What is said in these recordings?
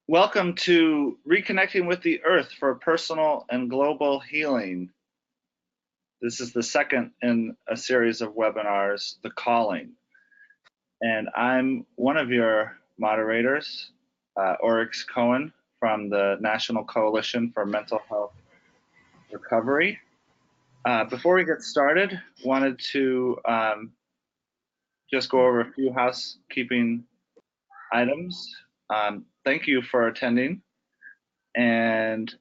Welcome to Reconnecting with the Earth for Personal and Global Healing. This is the second in a series of webinars, The Calling. And I'm one of your moderators, Oryx Cohen from the National Coalition for Mental Health Recovery. Before we get started, wanted to just go over a few housekeeping items. Thank you for attending. And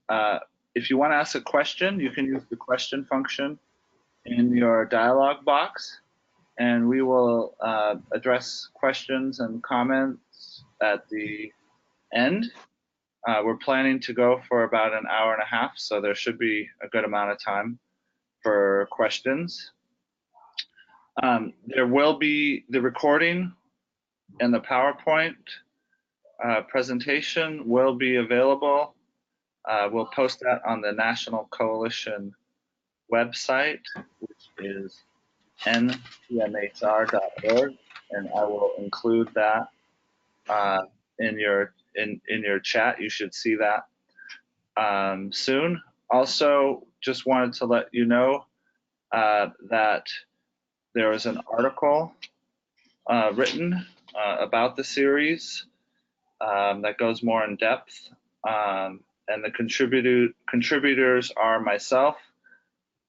if you want to ask a question, you can use the question function in your dialog box, and we will address questions and comments at the end. We're planning to go for about an hour and a half, so there should be a good amount of time for questions. There will be the recording and the PowerPoint presentation will be available. We'll post that on the National Coalition website, which is ntmhr.org, and I will include that in your chat. You should see that soon. Also, just wanted to let you know that there was an article written about the series that goes more in depth. And the contributors are myself,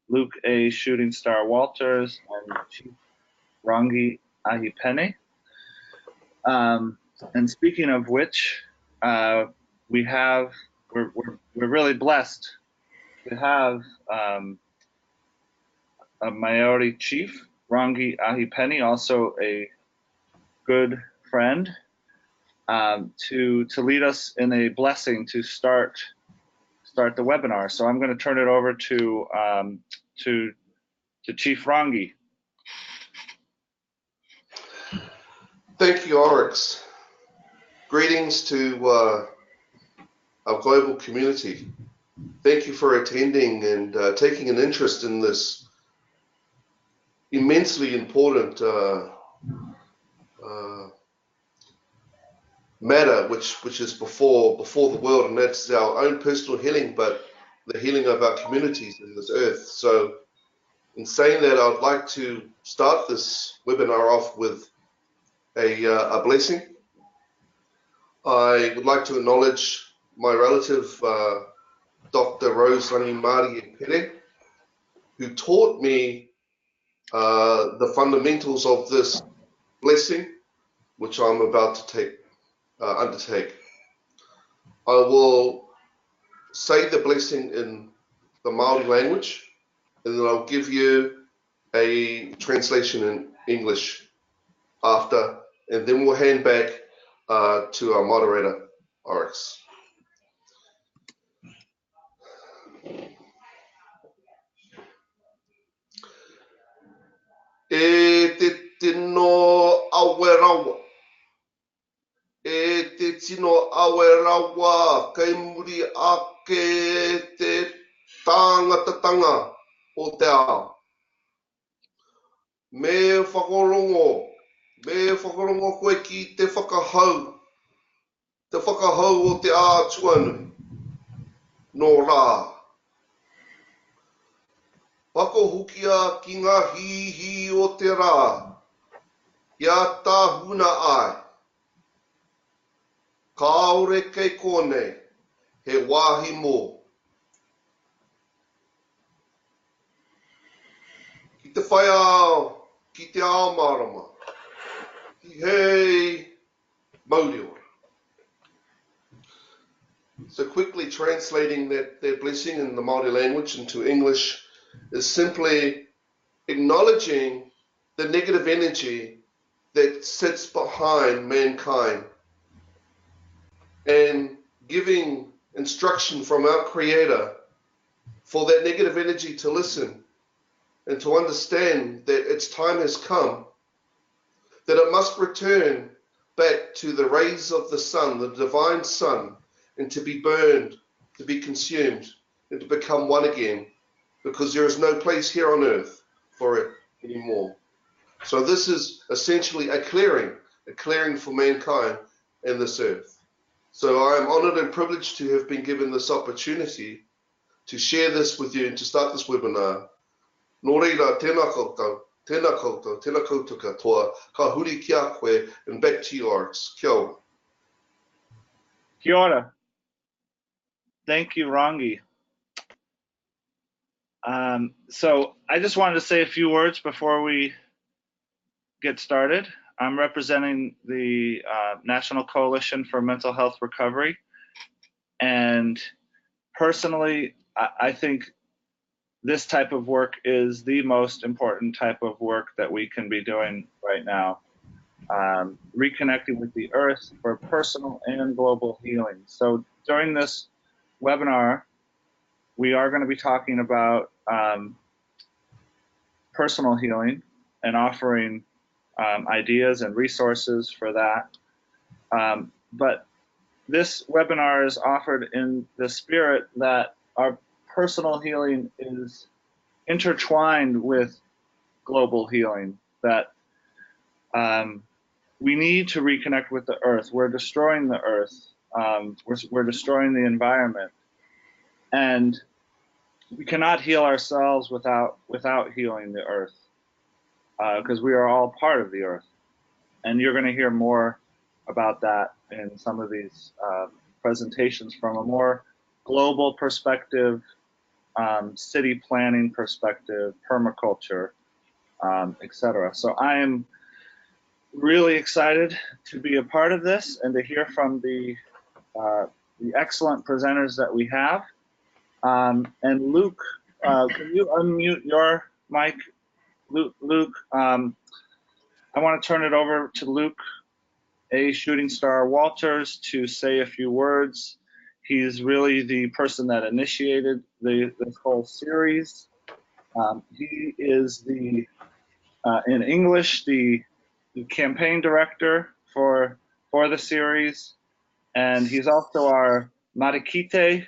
Luke A. Shooting Star Walters, and Chief Rangi Ahipene. And speaking of which, we're really blessed to have a Maori chief, Rangi Ahipene, also a good friend, to lead us in a blessing to start the webinar. So I'm going to turn it over to Chief Rangi. Thank you, Oryx. Greetings to our global community. Thank you for attending and taking an interest in this immensely important matter which is before the world, and that's our own personal healing, but the healing of our communities in this earth. So in saying that, I'd like to start this webinar off with a blessing. I would like to acknowledge my relative, Dr. Rosemary Mari Pere, who taught me the fundamentals of this blessing, which I'm about to undertake. I will say the blessing in the Maori language, and then I'll give you a translation in English after, and then we'll hand back to our moderator, Oryx. E te tino awerawa. E te tino awerawa kei muri ake te tāngatatanga o te ao. Me whakarongo koe ki te whakahau o te ātuanu no rā. Pakohukia ki ngā hihi o te rā, ia tāhuna ai. Kāore kei kōnei, he wāhi mō. Ki te whai ao, ki te ao marama, ki hei mauriora. So quickly translating that blessing in the Māori language into English is simply acknowledging the negative energy that sits behind mankind and giving instruction from our Creator for that negative energy to listen and to understand that its time has come, that it must return back to the rays of the sun, the divine sun, and to be burned, to be consumed, and to become one again, because there is no place here on earth for it anymore. So this is essentially a clearing for mankind and this earth. So I am honored and privileged to have been given this opportunity to share this with you and to start this webinar. Nō reira, tēnā koutou, tēnā koutou, tēnā koutou katoa, ka huri ki a koe, and back to you, Oryx. Kia ora. Kia ora. Thank you, Rangi. So I just wanted to say a few words before we get started. I'm representing the National Coalition for Mental Health Recovery. And personally, I think this type of work is the most important type of work that we can be doing right now. Reconnecting with the earth for personal and global healing. So during this webinar, we are going to be talking about personal healing and offering ideas and resources for that. But this webinar is offered in the spirit that our personal healing is intertwined with global healing, that we need to reconnect with the earth. We're destroying the earth. We're destroying the environment. And we cannot heal ourselves without healing the earth, because we are all part of the earth. And you're going to hear more about that in some of these presentations from a more global perspective, city planning perspective, permaculture, etc. So I am really excited to be a part of this and to hear from the excellent presenters that we have. And Luke, can you unmute your mic? Luke, I want to turn it over to Luke A. Shooting Star Walters to say a few words. He's really the person that initiated this whole series. He is in English, the campaign director for the series, and he's also our Marikite,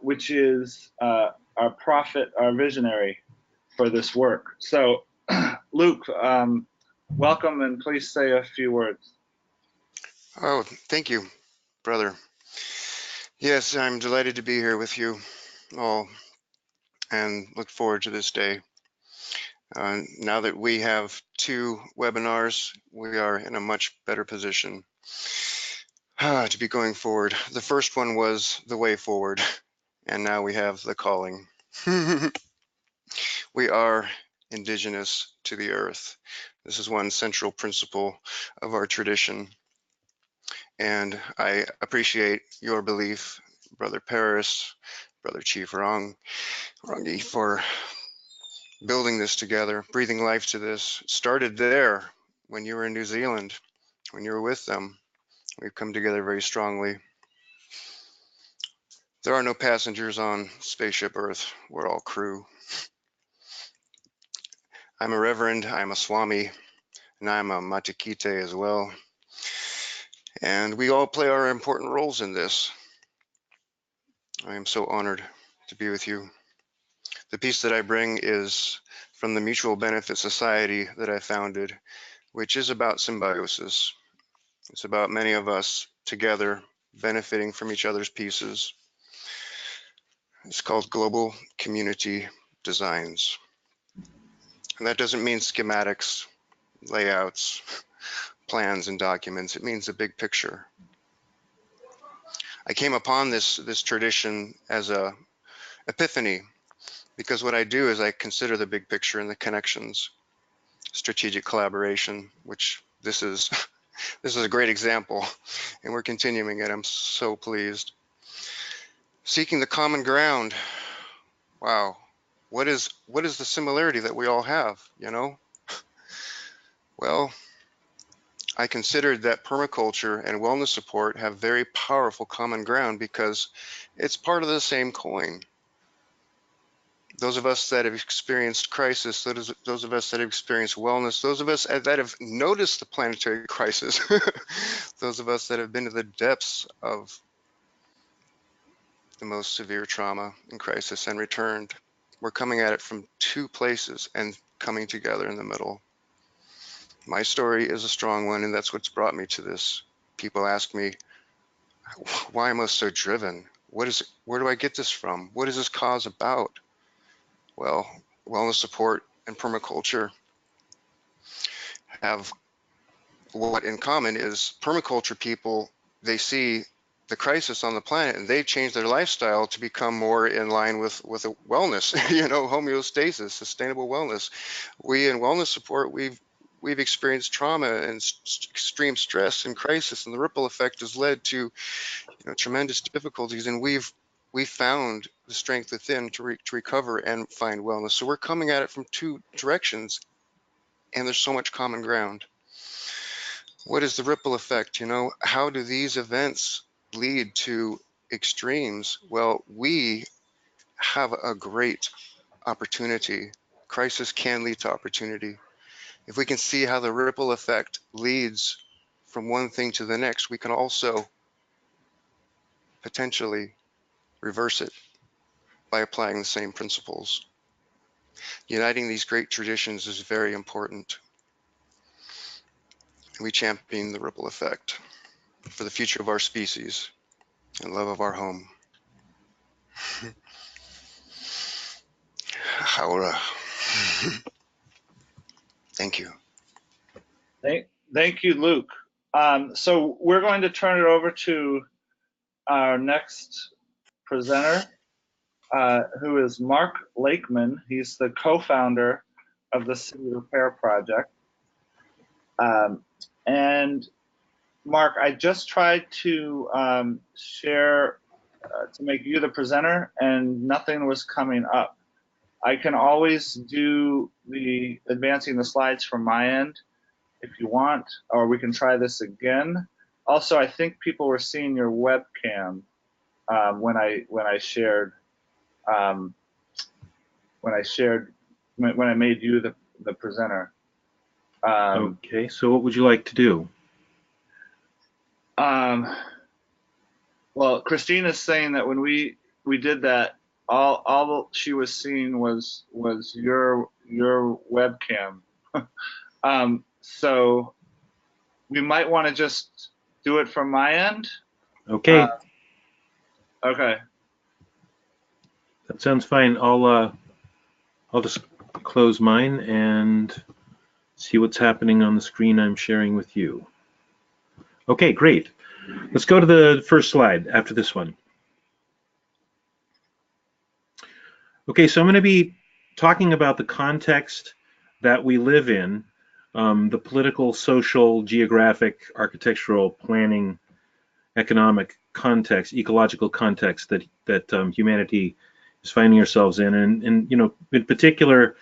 which is our prophet, our visionary for this work. So, Luke, welcome, and please say a few words. Oh, thank you, brother. Yes, I'm delighted to be here with you all and look forward to this day. Now that we have 2 webinars, we are in a much better position to be going forward. The first one was the way forward, and now we have the calling. We are indigenous to the earth. This is one central principle of our tradition. And I appreciate your belief, Brother Paris, Brother Chief Rangi, for building this together, breathing life to this. It started there when you were in New Zealand, when you were with them. We've come together very strongly. There are no passengers on Spaceship Earth. We're all crew. I'm a reverend, I'm a swami, and I'm a matikite as well. And we all play our important roles in this. I am so honored to be with you. The piece that I bring is from the Mutual Benefit Society that I founded, which is about symbiosis. It's about many of us together benefiting from each other's pieces. It's called Global Community Designs. And that doesn't mean schematics, layouts, plans, and documents. It means a big picture. I came upon this tradition as a epiphany, because what I do is I consider the big picture and the connections, strategic collaboration, which this is a great example, and we're continuing it. I'm so pleased. Seeking the common ground. Wow, what is the similarity that we all have, you know? Well, I considered that permaculture and wellness support have very powerful common ground because it's part of the same coin. Those of us that have experienced crisis, those of us that have experienced wellness, those of us that have noticed the planetary crisis, those of us that have been to the depths of the most severe trauma and crisis and returned, we're coming at it from 2 places and coming together in the middle. My story is a strong one, and that's what's brought me to this. People ask me, Why am I so driven? Where do I get this from? What is this cause about? Well, wellness support and permaculture have what in common is permaculture people, they see the crisis on the planet and they change their lifestyle to become more in line with a wellness, homeostasis, sustainable wellness. We in wellness support, we've experienced trauma and extreme stress and crisis, and the ripple effect has led to tremendous difficulties, and we've found the strength within to recover and find wellness. So we're coming at it from two directions, and there's so much common ground. What is the ripple effect? How do these events lead to extremes? Well, we have a great opportunity. Crisis can lead to opportunity. If we can see how the ripple effect leads from one thing to the next, we can also potentially reverse it by applying the same principles. Uniting these great traditions is very important. We champion the ripple effect for the future of our species and love of our home. Haura. Thank you. Thank you, Luke. So we're going to turn it over to our next presenter, who is Mark Lakeman. He's the co-founder of the City Repair Project. And Mark, I just tried to share to make you the presenter, and nothing was coming up. I can always do the advancing the slides from my end if you want, or we can try this again. Also, I think people were seeing your webcam when I shared when I made you the presenter. Okay, so what would you like to do? Well, Christina's saying that when we did that, all she was seeing was your webcam. So we might want to just do it from my end. Okay, Okay. that sounds fine. I'll just close mine and see what's happening on the screen I'm sharing with you. Okay, great. Let's go to the first slide after this one. Okay, so I'm going to be talking about the context that we live in, the political, social, geographic, architectural, planning, economic context, ecological context that humanity is finding ourselves in, and in particular,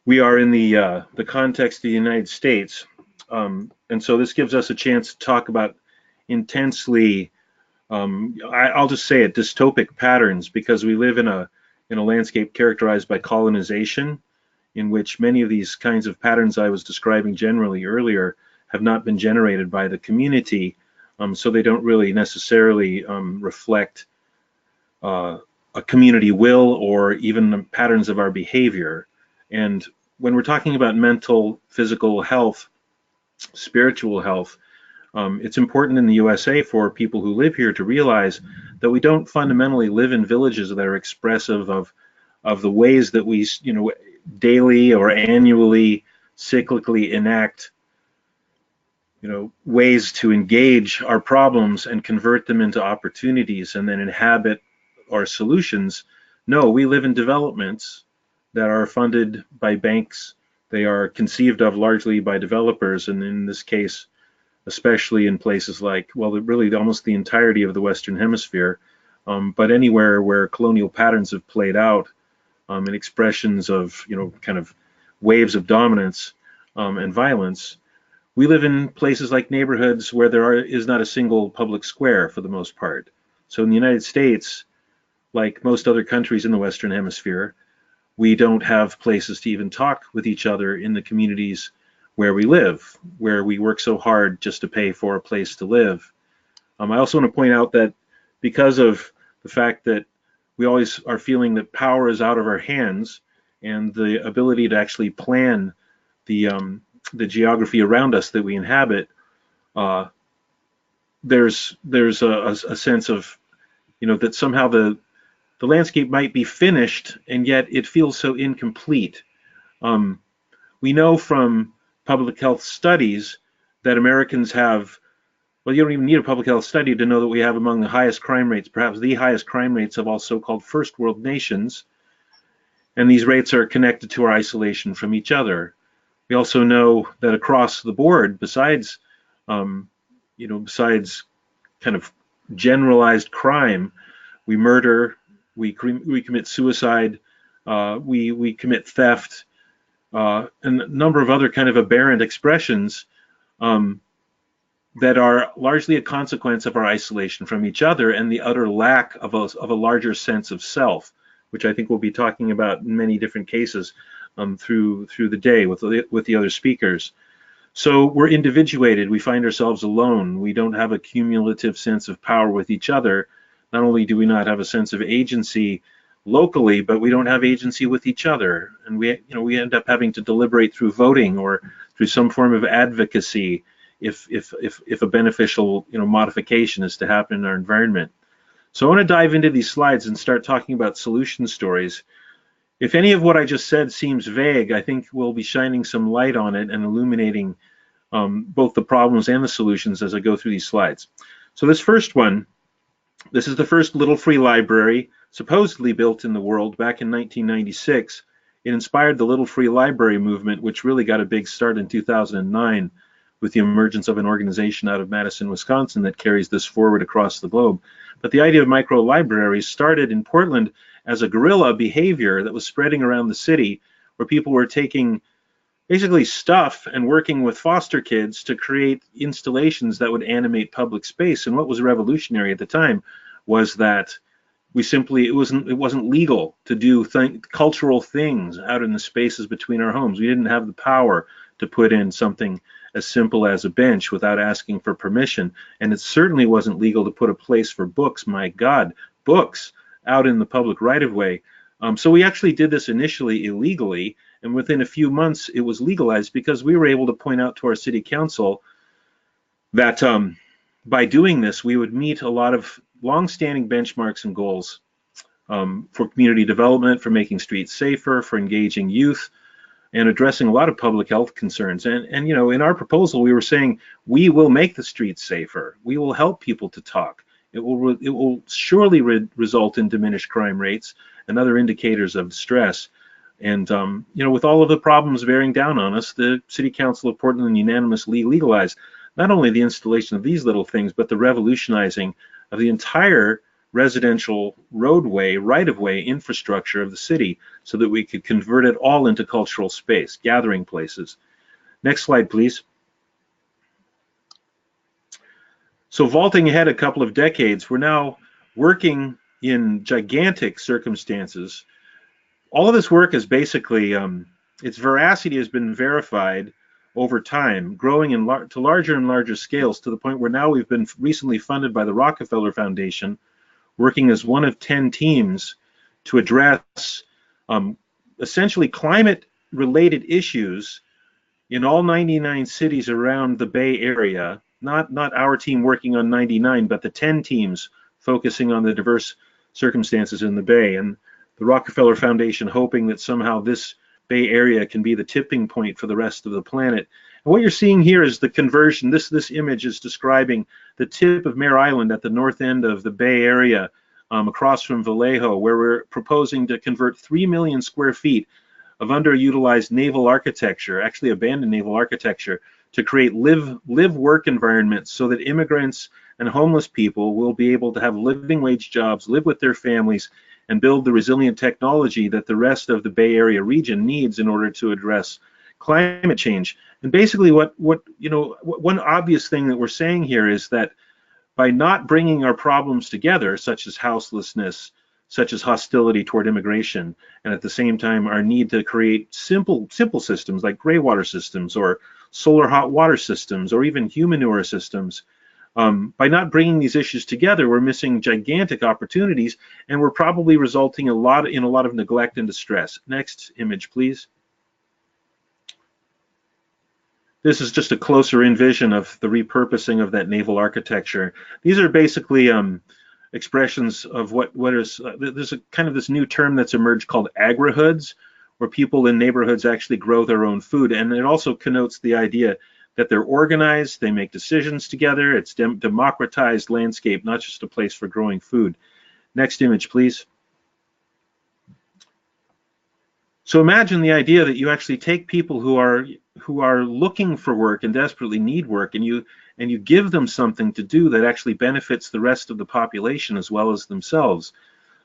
we are in the context of the United States, and so this gives us a chance to talk about intensely, I'll just say it, dystopic patterns, because we live in a landscape characterized by colonization, in which many of these kinds of patterns I was describing generally earlier have not been generated by the community, so they don't really necessarily reflect a community will or even the patterns of our behavior. And when we're talking about mental, physical health, spiritual health, it's important in the USA for people who live here to realize that we don't fundamentally live in villages that are expressive of the ways that we, daily or annually, cyclically enact, ways to engage our problems and convert them into opportunities and then inhabit our solutions. No, we live in developments that are funded by banks. They are conceived of largely by developers, and in this case, especially in places like, well, really almost the entirety of the Western Hemisphere, but anywhere where colonial patterns have played out in expressions of, kind of waves of dominance and violence. We live in places like neighborhoods where there is not a single public square for the most part. So in the United States, like most other countries in the Western Hemisphere, we don't have places to even talk with each other in the communities where we live, where we work so hard just to pay for a place to live. I also want to point out that because of the fact that we always are feeling that power is out of our hands and the ability to actually plan the geography around us that we inhabit, there's a sense of, that somehow the landscape might be finished, and yet it feels so incomplete. We know from public health studies that Americans have, well, you don't even need a public health study to know that we have among the highest crime rates, perhaps the highest crime rates of all so-called first world nations. And these rates are connected to our isolation from each other. We also know that across the board, besides kind of generalized crime, we murder, we commit suicide, we commit theft, and a number of other kind of aberrant expressions that are largely a consequence of our isolation from each other and the utter lack of a larger sense of self, which I think we'll be talking about in many different cases through the day with the other speakers. So we're individuated. We find ourselves alone. We don't have a cumulative sense of power with each other. Not only do we not have a sense of agency locally, but we don't have agency with each other. And we end up having to deliberate through voting or through some form of advocacy if a beneficial modification is to happen in our environment. So I want to dive into these slides and start talking about solution stories. If any of what I just said seems vague, I think we'll be shining some light on it and illuminating both the problems and the solutions as I go through these slides. So this first one, this is the first little free library supposedly built in the world back in 1996. It inspired the Little Free Library movement, which really got a big start in 2009 with the emergence of an organization out of Madison, Wisconsin that carries this forward across the globe. But the idea of micro libraries started in Portland as a guerrilla behavior that was spreading around the city, where people were taking basically stuff and working with foster kids to create installations that would animate public space. And what was revolutionary at the time was that it wasn't legal to do cultural things out in the spaces between our homes. We didn't have the power to put in something as simple as a bench without asking for permission. And it certainly wasn't legal to put a place for books, my God, books out in the public right-of-way. So we actually did this initially illegally, and within a few months it was legalized because we were able to point out to our city council that by doing this we would meet a lot of long-standing benchmarks and goals for community development, for making streets safer, for engaging youth, and addressing a lot of public health concerns. And in our proposal we were saying we will make the streets safer, we will help people to talk. It will surely result in diminished crime rates and other indicators of stress. And with all of the problems bearing down on us, the City Council of Portland unanimously legalized not only the installation of these little things, but the revolutionizing of the entire residential roadway, right-of-way infrastructure of the city, so that we could convert it all into cultural space, gathering places. Next slide, please. So vaulting ahead a couple of decades, we're now working in gigantic circumstances. All of this work is basically, its veracity has been verified over time, growing to larger and larger scales, to the point where now we've been recently funded by the Rockefeller Foundation, working as one of 10 teams to address essentially climate-related issues in all 99 cities around the Bay Area. Not our team working on 99, but the 10 teams focusing on the diverse circumstances in the Bay, and the Rockefeller Foundation hoping that somehow this Bay Area can be the tipping point for the rest of the planet. And what you're seeing here is the conversion. This image is describing the tip of Mare Island at the north end of the Bay Area, across from Vallejo, where we're proposing to convert 3 million square feet of underutilized naval architecture, actually abandoned naval architecture, to create live-work environments so that immigrants and homeless people will be able to have living wage jobs, live with their families, and build the resilient technology that the rest of the Bay Area region needs in order to address climate change. And basically one obvious thing that we're saying here is that by not bringing our problems together, such as houselessness, such as hostility toward immigration, and at the same time our need to create simple systems like gray water systems or solar hot water systems or even humanure systems, by not bringing these issues together, we're missing gigantic opportunities, and we're probably resulting in a lot of neglect and distress. Next image, please. this is just a closer in vision of the repurposing of that naval architecture. These are basically expressions of what is, there's a kind of this new term that's emerged called agrihoods, where people in neighborhoods actually grow their own food. And it also connotes the idea that they're organized, they make decisions together, it's democratized landscape, not just a place for growing food. Next image, please. So imagine the idea that you actually take people who are looking for work and desperately need work, and you give them something to do that actually benefits the rest of the population as well as themselves.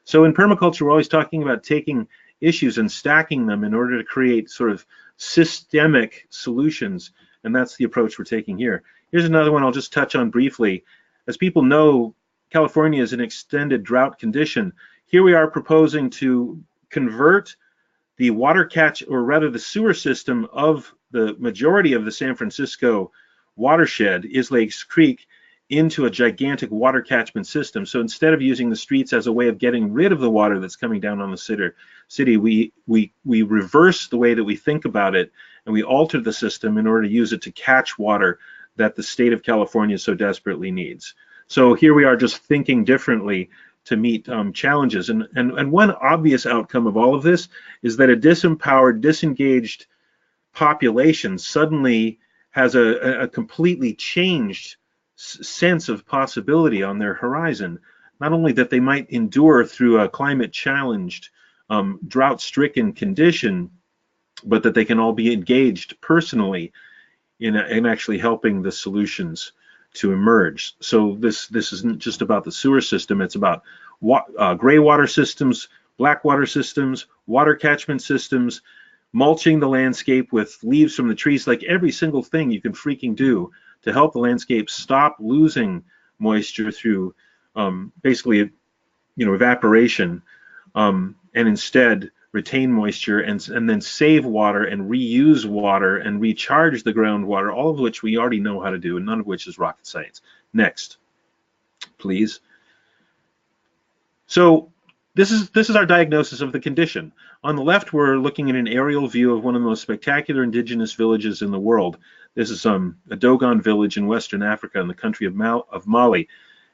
So in permaculture, we're always talking about taking issues and stacking them in order to create sort of systemic solutions, and that's the approach we're taking here. Here's another one I'll just touch on briefly. As people know, California is in extended drought condition. Here we are proposing to convert the water catch, or rather the sewer system of the majority of the San Francisco watershed, Islakes Creek, into a gigantic water catchment system. So instead of using the streets as a way of getting rid of the water that's coming down on the city, we reverse the way that we think about it, and we alter the system in order to use it to catch water that the state of California so desperately needs. So here we are just thinking differently to meet challenges. And one obvious outcome of all of this is that a disempowered, disengaged population suddenly has a completely changed sense of possibility on their horizon. Not only that they might endure through a climate-challenged, drought-stricken condition, but that they can all be engaged personally in actually helping the solutions to emerge. So this isn't just about the sewer system, it's about gray water systems, black water systems, water catchment systems, mulching the landscape with leaves from the trees, like every single thing you can freaking do to help the landscape stop losing moisture through basically, evaporation, and instead retain moisture and then save water and reuse water and recharge the groundwater, all of which we already know how to do, and none of which is rocket science. Next, please. So this is our diagnosis of the condition. On the left, we're looking at an aerial view of one of the most spectacular indigenous villages in the world. This is a Dogon village in Western Africa in the country of Mali.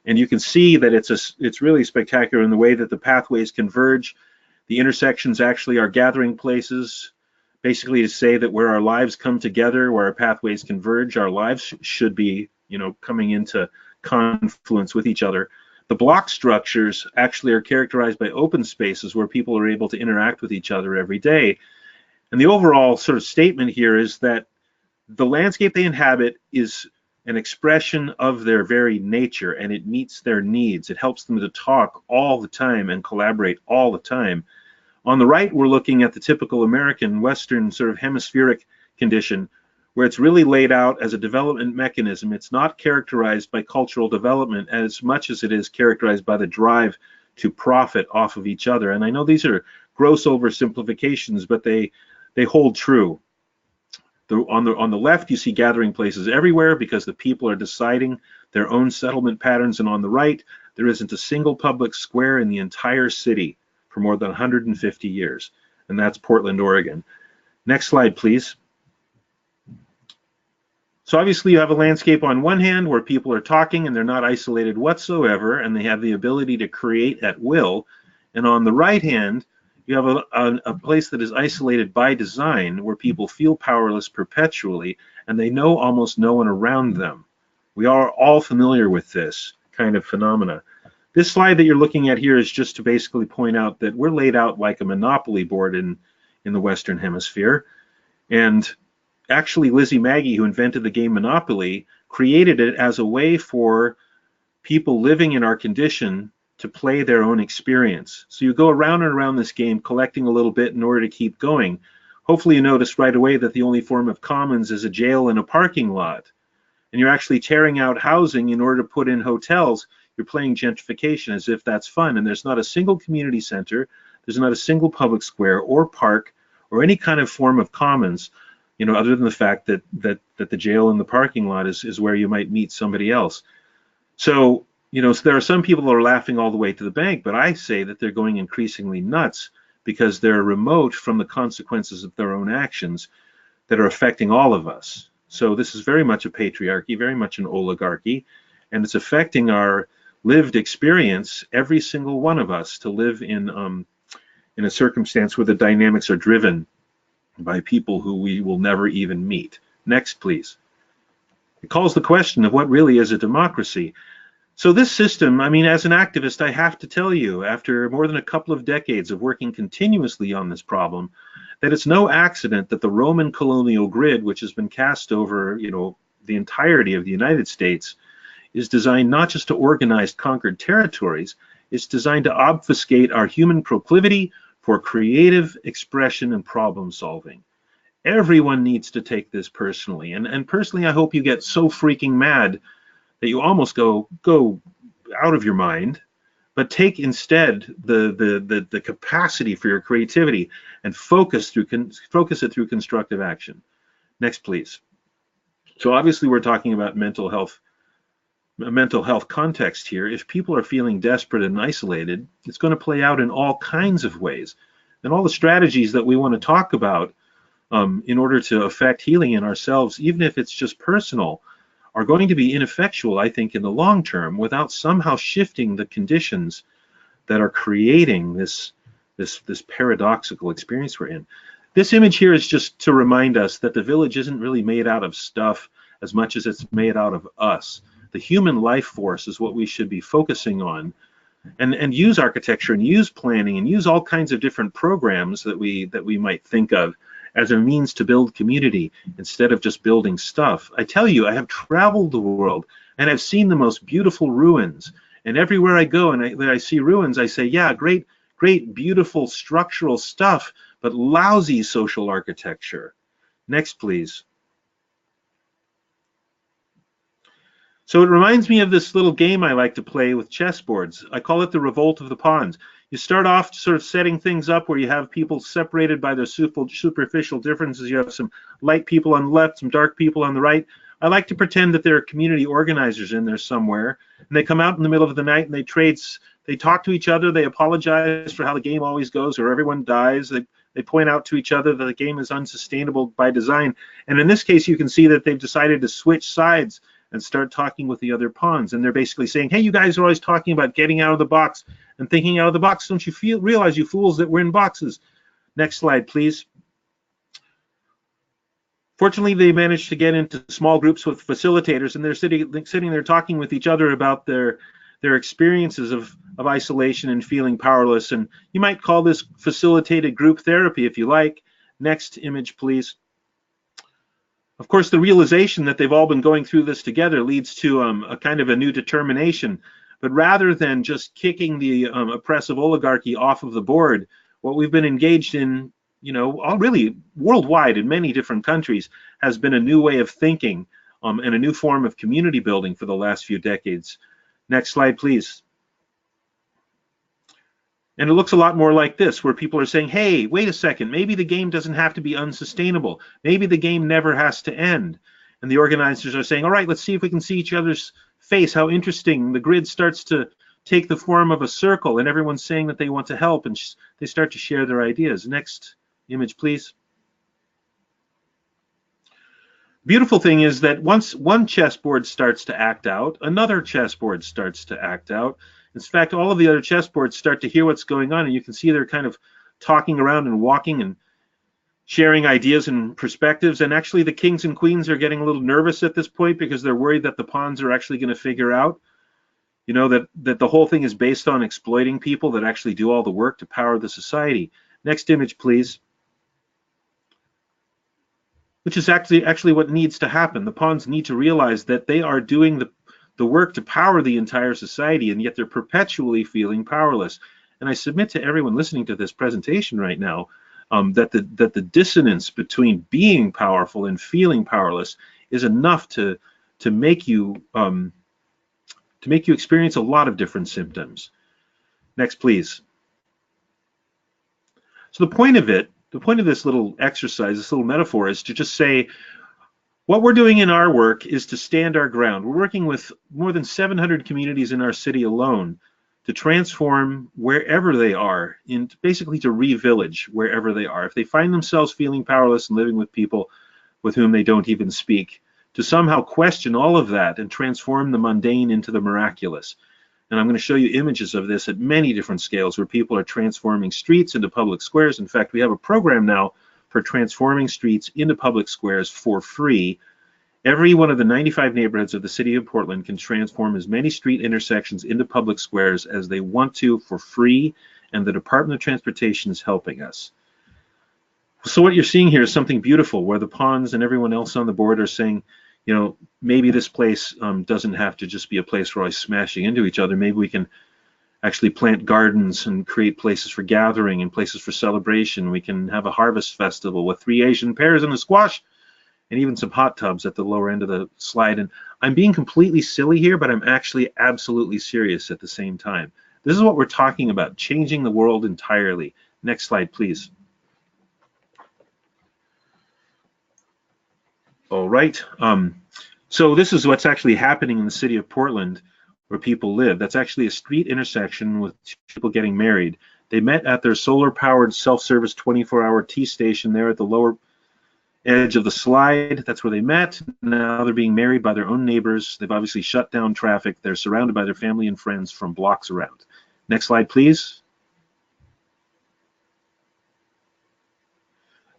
And you can see that it's really spectacular in the way that the pathways converge. The intersections actually are gathering places, basically to say that where our lives come together, where our pathways converge, our lives should be, coming into confluence with each other. The block structures actually are characterized by open spaces where people are able to interact with each other every day. And the overall sort of statement here is that the landscape they inhabit is an expression of their very nature, and it meets their needs. It helps them to talk all the time and collaborate all the time. On the right, we're looking at the typical American Western sort of hemispheric condition, where it's really laid out as a development mechanism. It's not characterized by cultural development as much as it is characterized by the drive to profit off of each other. And I know these are gross oversimplifications, but they hold true. On the left, you see gathering places everywhere because the people are deciding their own settlement patterns, and on the right, there isn't a single public square in the entire city for more than 150 years, and that's Portland, Oregon. Next slide, please. So obviously you have a landscape on one hand where people are talking and they're not isolated whatsoever, and they have the ability to create at will, and on the right hand, you have a place that is isolated by design where people feel powerless perpetually and they know almost no one around them. We are all familiar with this kind of phenomena. This slide that you're looking at here is just to basically point out that we're laid out like a monopoly board in the Western Hemisphere. And actually Lizzie Magie, who invented the game Monopoly, created it as a way for people living in our condition to play their own experience. So you go around and around this game collecting a little bit in order to keep going. Hopefully you notice right away that the only form of commons is a jail and a parking lot. And you're actually tearing out housing in order to put in hotels. You're playing gentrification as if that's fun. And there's not a single community center, there's not a single public square or park or any kind of form of commons, other than the fact that the jail and the parking lot is where you might meet somebody else. So so there are some people that are laughing all the way to the bank, but I say that they're going increasingly nuts because they're remote from the consequences of their own actions that are affecting all of us. So this is very much a patriarchy, very much an oligarchy, and it's affecting our lived experience, every single one of us, to live in a circumstance where the dynamics are driven by people who we will never even meet. Next, please. It calls the question of what really is a democracy. So this system, I mean, as an activist, I have to tell you, after more than a couple of decades of working continuously on this problem, that it's no accident that the Roman colonial grid, which has been cast over, the entirety of the United States, is designed not just to organize conquered territories, it's designed to obfuscate our human proclivity for creative expression and problem solving. Everyone needs to take this personally. And personally, I hope you get so freaking mad that you almost go out of your mind, but take instead the capacity for your creativity and focus it through constructive action. Next, please. So obviously we're talking about a mental health context here. If people are feeling desperate and isolated, it's going to play out in all kinds of ways. And all the strategies that we want to talk about in order to affect healing in ourselves, even if it's just personal, are going to be ineffectual, I think, in the long term without somehow shifting the conditions that are creating this paradoxical experience we're in. This image here is just to remind us that the village isn't really made out of stuff as much as it's made out of us. The human life force is what we should be focusing on, and use architecture and use planning and use all kinds of different programs that we might think of as a means to build community instead of just building stuff. I tell you, I have traveled the world and I've seen the most beautiful ruins. And everywhere I go and I see ruins, I say, yeah, great, beautiful structural stuff, but lousy social architecture. Next, please. So it reminds me of this little game I like to play with chessboards. I call it the Revolt of the Pawns. You start off sort of setting things up where you have people separated by their superficial differences. You have some light people on the left, some dark people on the right. I like to pretend that there are community organizers in there somewhere, and they come out in the middle of the night and they talk to each other, they apologize for how the game always goes, or everyone dies. They point out to each other that the game is unsustainable by design. And in this case, you can see that they've decided to switch sides and start talking with the other pawns. And they're basically saying, hey, you guys are always talking about getting out of the box and thinking out of the box. Don't you realize, you fools, that we're in boxes? Next slide, please. Fortunately, they managed to get into small groups with facilitators, and they're sitting there talking with each other about their experiences of isolation and feeling powerless. And you might call this facilitated group therapy if you like. Next image, please. Of course, the realization that they've all been going through this together leads to a kind of a new determination. But rather than just kicking the oppressive oligarchy off of the board, what we've been engaged in, really worldwide in many different countries, has been a new way of thinking and a new form of community building for the last few decades. Next slide, please. And it looks a lot more like this, where people are saying, hey, wait a second, maybe the game doesn't have to be unsustainable. Maybe the game never has to end. And the organizers are saying, all right, let's see if we can see each other's face. How interesting. The grid starts to take the form of a circle, and everyone's saying that they want to help, and they start to share their ideas. Next image, please. Beautiful thing is that once one chessboard starts to act out, another chessboard starts to act out. In fact, all of the other chessboards start to hear what's going on, and you can see they're kind of talking around and walking and sharing ideas and perspectives. And actually, the kings and queens are getting a little nervous at this point because they're worried that the pawns are actually going to figure out, that the whole thing is based on exploiting people that actually do all the work to power the society. Next image, please. Which is actually what needs to happen. The pawns need to realize that they are doing the work to power the entire society, and yet they're perpetually feeling powerless. And I submit to everyone listening to this presentation right now that the dissonance between being powerful and feeling powerless is enough to make you experience a lot of different symptoms. Next, please. So the point of this little exercise, this little metaphor, is to just say, what we're doing in our work is to stand our ground. We're working with more than 700 communities in our city alone to transform wherever they are, basically to re-village wherever they are. If they find themselves feeling powerless and living with people with whom they don't even speak, to somehow question all of that and transform the mundane into the miraculous. And I'm going to show you images of this at many different scales where people are transforming streets into public squares. In fact, we have a program now for transforming streets into public squares for free. Every one of the 95 neighborhoods of the city of Portland can transform as many street intersections into public squares as they want to for free, and the Department of Transportation is helping us. So what you're seeing here is something beautiful, where the ponds and everyone else on the board are saying, you know, maybe this place doesn't have to just be a place where we're always smashing into each other. Maybe we can actually plant gardens and create places for gathering and places for celebration. We can have a harvest festival with 3 Asian pears and a squash, and even some hot tubs at the lower end of the slide. And I'm being completely silly here, but I'm actually absolutely serious at the same time. This is what we're talking about, changing the world entirely. Next slide, please. All right. So this is what's actually happening in the city of Portland, where people live. That's actually a street intersection with people getting married. They met at their solar-powered self-service 24-hour tea station there at the lower edge of the slide. That's where they met. Now they're being married by their own neighbors. They've obviously shut down traffic. They're surrounded by their family and friends from blocks around. Next slide, please.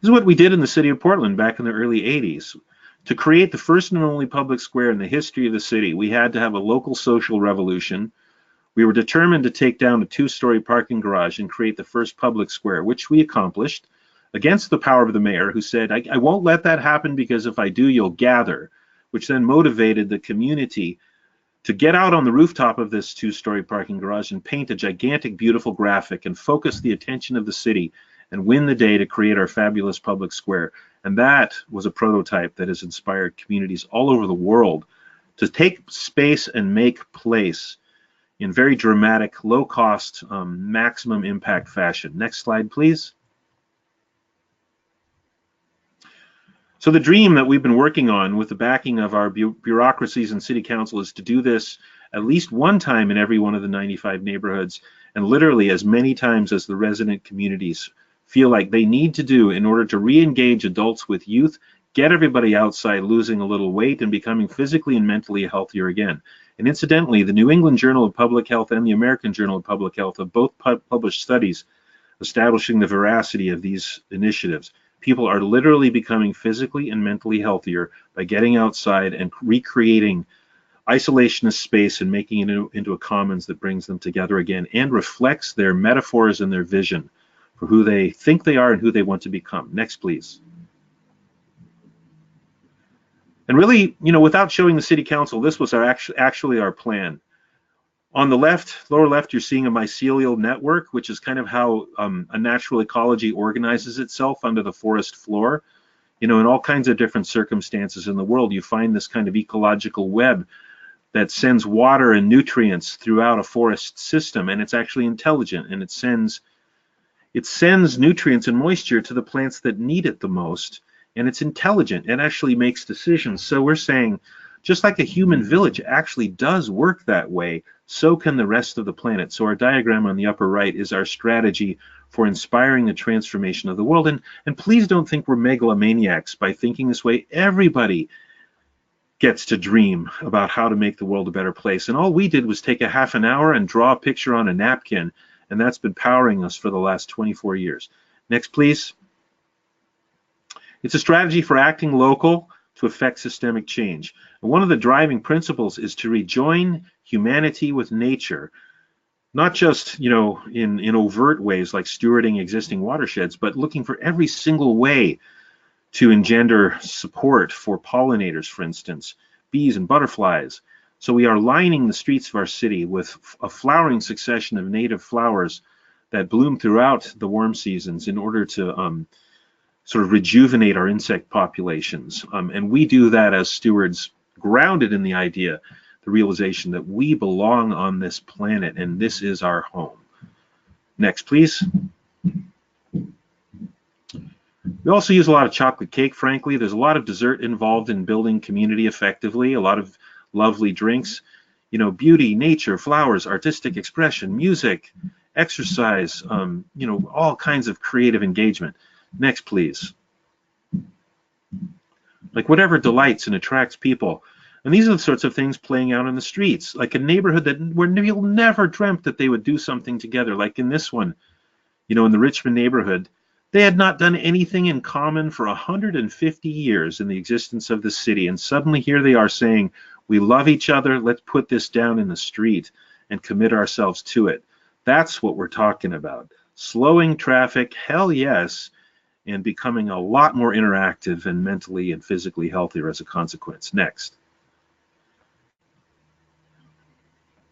This is what we did in the city of Portland back in the early 80s. To create the first and only public square in the history of the city, we had to have a local social revolution. We were determined to take down a 2-story parking garage and create the first public square, which we accomplished against the power of the mayor, who said, I won't let that happen, because if I do, you'll gather, which then motivated the community to get out on the rooftop of this 2-story parking garage and paint a gigantic, beautiful graphic and focus the attention of the city and win the day to create our fabulous public square. And that was a prototype that has inspired communities all over the world to take space and make place in very dramatic, low-cost, maximum impact fashion. Next slide, please. So the dream that we've been working on with the backing of our bureaucracies and city council is to do this at least one time in every one of the 95 neighborhoods, and literally as many times as the resident communities feel like they need to do in order to re-engage adults with youth, get everybody outside losing a little weight and becoming physically and mentally healthier again. And incidentally, the New England Journal of Public Health and the American Journal of Public Health have both published studies establishing the veracity of these initiatives. People are literally becoming physically and mentally healthier by getting outside and recreating isolationist space and making it into a commons that brings them together again and reflects their metaphors and their vision for who they think they are and who they want to become. Next, please. And really, you know, without showing the city council, this was actually our plan. On the left, lower left, you're seeing a mycelial network, which is kind of how a natural ecology organizes itself under the forest floor. You know, in all kinds of different circumstances in the world, you find this kind of ecological web that sends water and nutrients throughout a forest system, and it's actually intelligent, and it sends nutrients and moisture to the plants that need it the most, and it's intelligent. It actually makes decisions. So we're saying, just like a human village actually does work that way, so can the rest of the planet. So our diagram on the upper right is our strategy for inspiring the transformation of the world. And please don't think we're megalomaniacs by thinking this way. Everybody gets to dream about how to make the world a better place. And all we did was take a half an hour and draw a picture on a napkin, and that's been powering us for the last 24 years. Next, please. It's a strategy for acting local to affect systemic change. And one of the driving principles is to rejoin humanity with nature, not just, you know, in overt ways like stewarding existing watersheds, but looking for every single way to engender support for pollinators, for instance, bees and butterflies. So we are lining the streets of our city with a flowering succession of native flowers that bloom throughout the warm seasons in order to sort of rejuvenate our insect populations. And we do that as stewards, grounded in the idea, the realization that we belong on this planet and this is our home. Next, please. We also use a lot of chocolate cake, frankly. There's a lot of dessert involved in building community effectively, a lot of lovely drinks. You know, beauty, nature, flowers, artistic expression, music, exercise, you know, all kinds of creative engagement. Next, please. like whatever delights and attracts people. And these are the sorts of things playing out in the streets, like a neighborhood where people never dreamt that they would do something together, like in this one, in the Richmond neighborhood. They had not done anything in common for 150 years in the existence of the city, and suddenly here they are saying, we love each other, let's put this down in the street and commit ourselves to it. That's what we're talking about. Slowing traffic, hell yes, and becoming a lot more interactive and mentally and physically healthier as a consequence. Next.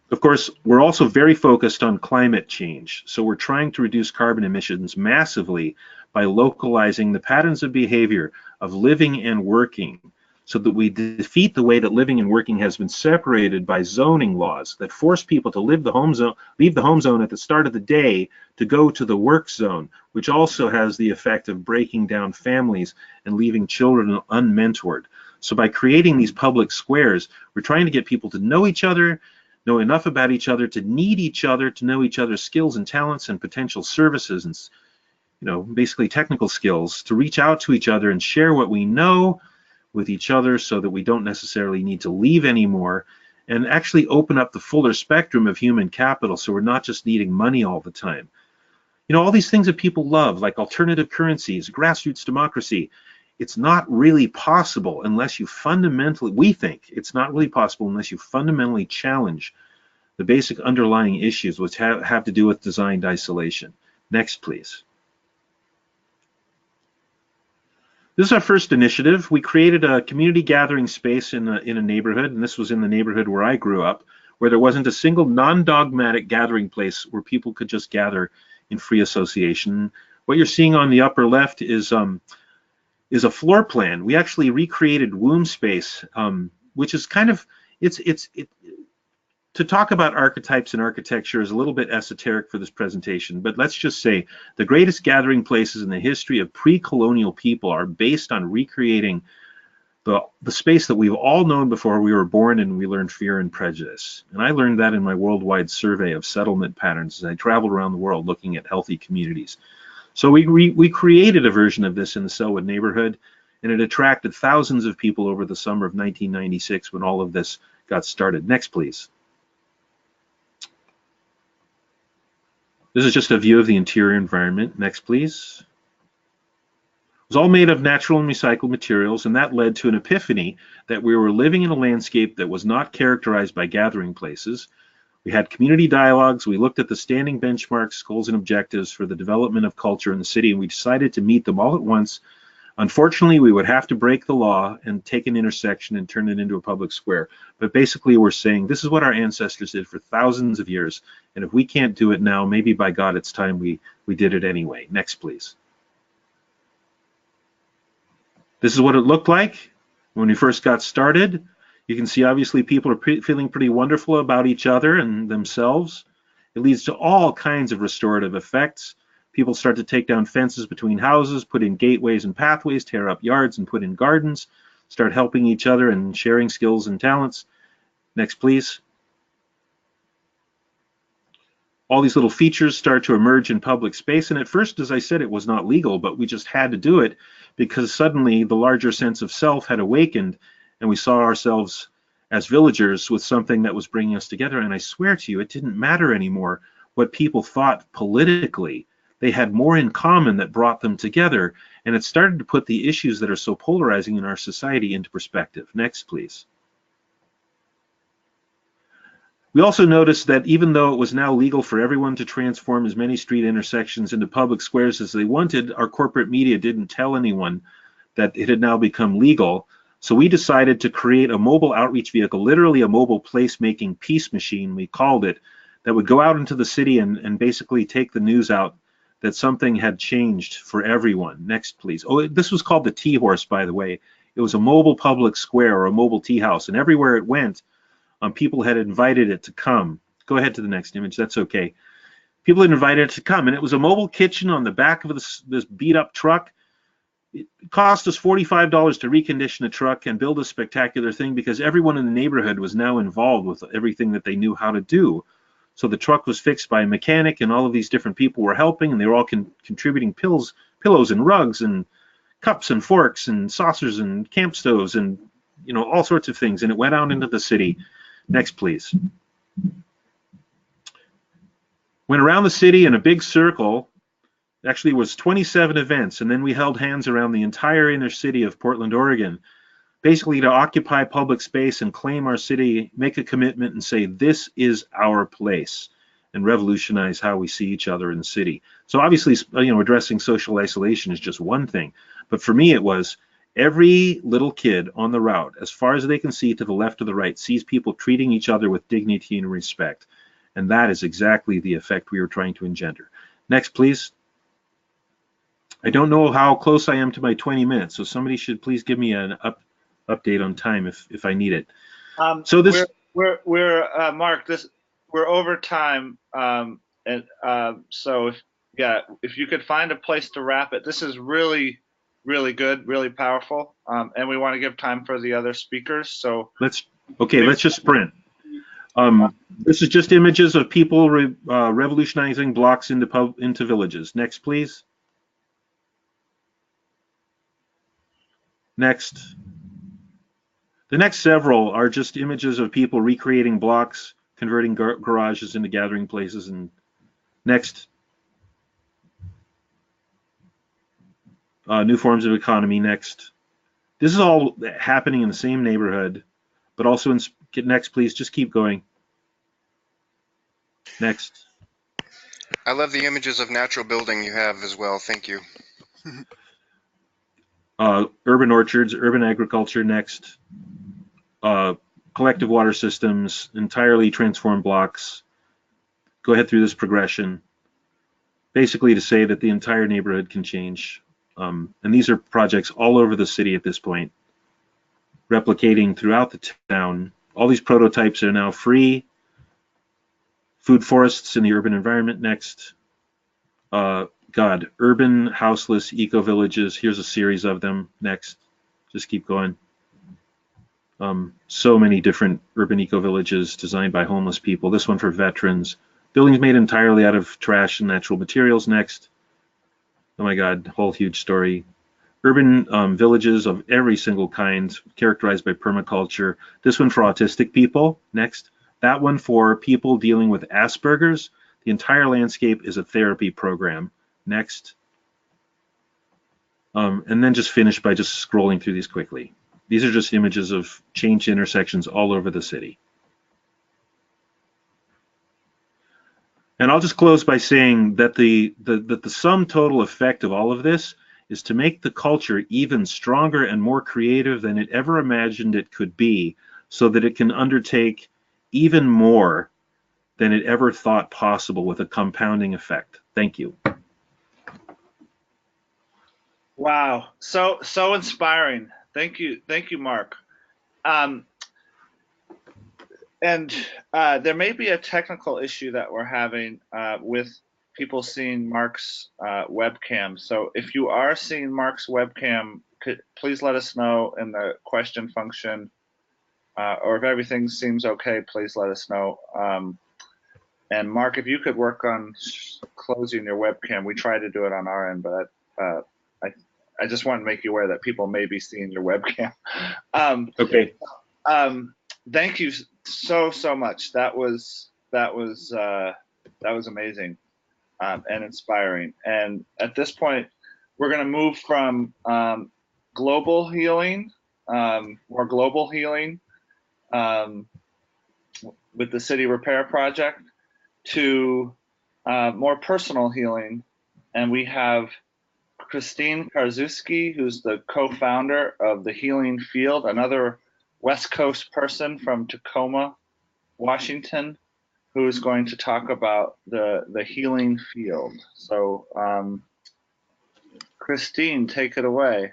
Of course, we're also very focused on climate change. So we're trying to reduce carbon emissions massively by localizing the patterns of behavior of living and working so that we defeat the way that living and working has been separated by zoning laws that force people to leave the home zone at the start of the day to go to the work zone, which also has the effect of breaking down families and leaving children unmentored. So by creating these public squares, we're trying to get people to know each other, know enough about each other to need each other, to know each other's skills and talents and potential services and basically technical skills, to reach out to each other and share what we know with each other so that we don't necessarily need to leave anymore, and actually open up the fuller spectrum of human capital so we're not just needing money all the time. All these things that people love, like alternative currencies, grassroots democracy, it's not really possible unless you fundamentally, we think it's not really possible unless you fundamentally challenge the basic underlying issues which have to do with designed isolation. Next, please. This is our first initiative. We created a community gathering space in a neighborhood, and this was in the neighborhood where I grew up, where there wasn't a single non-dogmatic gathering place where people could just gather in free association. What you're seeing on the upper left is a floor plan. We actually recreated womb space, which is kind of, to talk about archetypes and architecture is a little bit esoteric for this presentation, but let's just say the greatest gathering places in the history of pre-colonial people are based on recreating the space that we've all known before we were born and we learned fear and prejudice. And I learned that in my worldwide survey of settlement patterns as I traveled around the world looking at healthy communities. So we created a version of this in the Selwood neighborhood, and it attracted thousands of people over the summer of 1996 when all of this got started. Next, please. This is just a view of the interior environment. Next, please. It was all made of natural and recycled materials, and that led to an epiphany that we were living in a landscape that was not characterized by gathering places. We had community dialogues, we looked at the standing benchmarks, goals, and objectives for the development of culture in the city, and we decided to meet them all at once. Unfortunately, we would have to break the law and take an intersection and turn it into a public square. But basically, we're saying this is what our ancestors did for thousands of years, and if we can't do it now, maybe by God, it's time we did it anyway. Next, please. This is what it looked like when we first got started. You can see obviously people are feeling pretty wonderful about each other and themselves. It leads to all kinds of restorative effects. People start to take down fences between houses, put in gateways and pathways, tear up yards and put in gardens, start helping each other and sharing skills and talents. Next, please. All these little features start to emerge in public space, and at first, as I said, it was not legal, but we just had to do it because suddenly the larger sense of self had awakened, and we saw ourselves as villagers with something that was bringing us together. And I swear to you, it didn't matter anymore what people thought politically. They had more in common that brought them together, and it started to put the issues that are so polarizing in our society into perspective. Next, please. We also noticed that even though it was now legal for everyone to transform as many street intersections into public squares as they wanted, our corporate media didn't tell anyone that it had now become legal. So we decided to create a mobile outreach vehicle, literally a mobile placemaking peace machine, we called it, that would go out into the city and basically take the news out that something had changed for everyone. Next, please. Oh, this was called the Tea Horse, by the way. It was a mobile public square or a mobile tea house, and everywhere it went, people had invited it to come. Go ahead to the next image, that's okay. People had invited it to come, and it was a mobile kitchen on the back of this beat-up truck. It cost us $45 to recondition a truck and build a spectacular thing because everyone in the neighborhood was now involved with everything that they knew how to do. So the truck was fixed by a mechanic, and all of these different people were helping, and they were all contributing pillows and rugs and cups and forks and saucers and camp stoves and all sorts of things, and it went out into the city. Next, please. Went around the city in a big circle. Actually, it was 27 events, and then we held hands around the entire inner city of Portland, Oregon, basically to occupy public space and claim our city, make a commitment and say, this is our place, and revolutionize how we see each other in the city. So obviously, addressing social isolation is just one thing. But for me, it was every little kid on the route, as far as they can see to the left or the right, sees people treating each other with dignity and respect. And that is exactly the effect we were trying to engender. Next, please. I don't know how close I am to my 20 minutes, so somebody should please give me an update on time if I need it. So this we're Mark, we're over time, and so if you could find a place to wrap it, this is really good, really powerful, and we want to give time for the other speakers. So let's just sprint. This is just images of people revolutionizing blocks into villages. Next, please. Next. The next several are just images of people recreating blocks, converting garages into gathering places. And next. New forms of economy. Next. This is all happening in the same neighborhood, but also next, please. Just keep going. Next. I love the images of natural building you have as well. Thank you. Urban orchards, urban agriculture. Next. Collective water systems, entirely transformed blocks. Go ahead through this progression, basically to say that the entire neighborhood can change. And these are projects all over the city at this point, replicating throughout the town. All these prototypes are now free. Food forests in the urban environment. Next. Urban houseless eco-villages. Here's a series of them. Next. Just keep going. So many different urban eco-villages designed by homeless people. This one for veterans. Buildings made entirely out of trash and natural materials. Next. Oh my God, whole huge story. Urban villages of every single kind, characterized by permaculture. This one for autistic people. Next. That one for people dealing with Asperger's. The entire landscape is a therapy program. Next. And then just finish by just scrolling through these quickly. These are just images of changed intersections all over the city. And I'll just close by saying that the sum total effect of all of this is to make the culture even stronger and more creative than it ever imagined it could be, so that it can undertake even more than it ever thought possible with a compounding effect. Thank you. Wow, so inspiring. Thank you, Mark. And there may be a technical issue that we're having with people seeing Mark's webcam. So if you are seeing Mark's webcam, please let us know in the question function, or if everything seems okay, please let us know. And Mark, if you could work on closing your webcam, we try to do it on our end, but I just want to make you aware that people may be seeing your webcam. Okay. Thank you so much. That was amazing and inspiring. And at this point, we're going to move from global healing, more global healing with the City Repair Project, to more personal healing. And we have Christine Karczewski, who's the co-founder of the Healing Field, another West Coast person from Tacoma, Washington, who is going to talk about the Healing Field. So, Christine, take it away.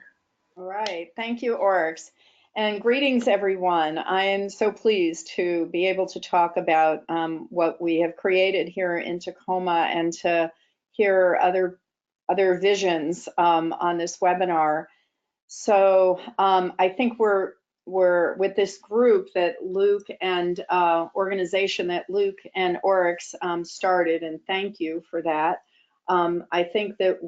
All right, thank you, Oryx. And greetings, everyone. I am so pleased to be able to talk about what we have created here in Tacoma and to hear other visions on this webinar. So I think we're with this group that Luke and organization that Luke and Oryx started, and thank you for that. I think that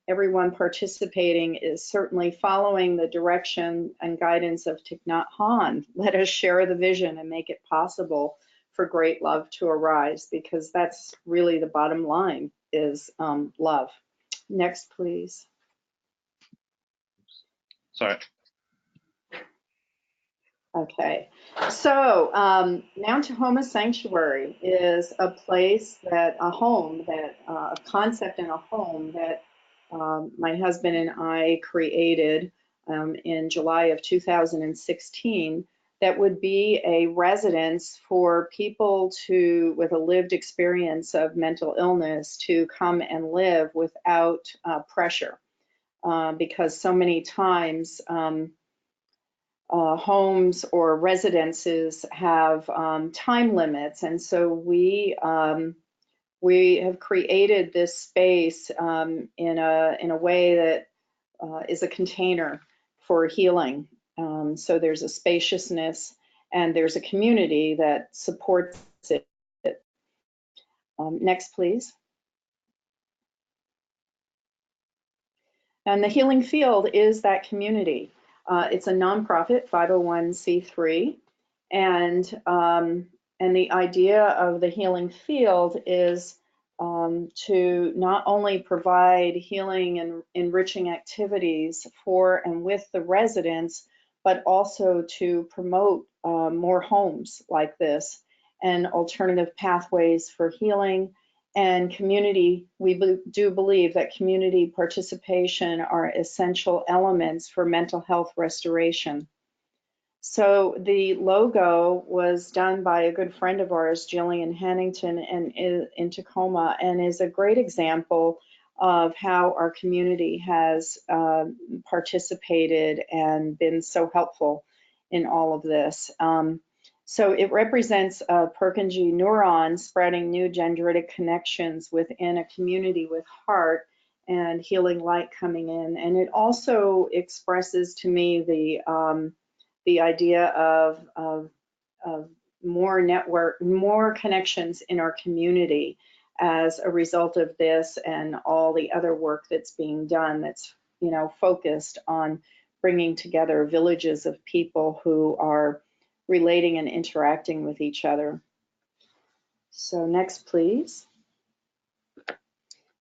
everyone participating is certainly following the direction and guidance of Thich Nhat Hanh. Let us share the vision and make it possible for great love to arise, because that's really the bottom line, is love. Next, please. Sorry. Okay, so Mount Tahoma Sanctuary is a place that, a home that, a concept in a home that my husband and I created in July of 2016, that would be a residence for people with a lived experience of mental illness to come and live without pressure, because so many times homes or residences have time limits, and so we have created this space in a way that is a container for healing. So there's a spaciousness and there's a community that supports it. Next, please. And the Healing Field is that community. It's a nonprofit 501c3, and the idea of the Healing Field is to not only provide healing and enriching activities for and with the residents, but also to promote more homes like this and alternative pathways for healing and community. We do believe that community participation are essential elements for mental health restoration. So the logo was done by a good friend of ours, Jillian Hannington, and in Tacoma, and is a great example of how our community has participated and been so helpful in all of this. So it represents a Purkinje neuron spreading new dendritic connections within a community with heart and healing light coming in. And it also expresses to me the idea of more network, more connections in our community as a result of this and all the other work that's being done that's, focused on bringing together villages of people who are relating and interacting with each other. So next, please.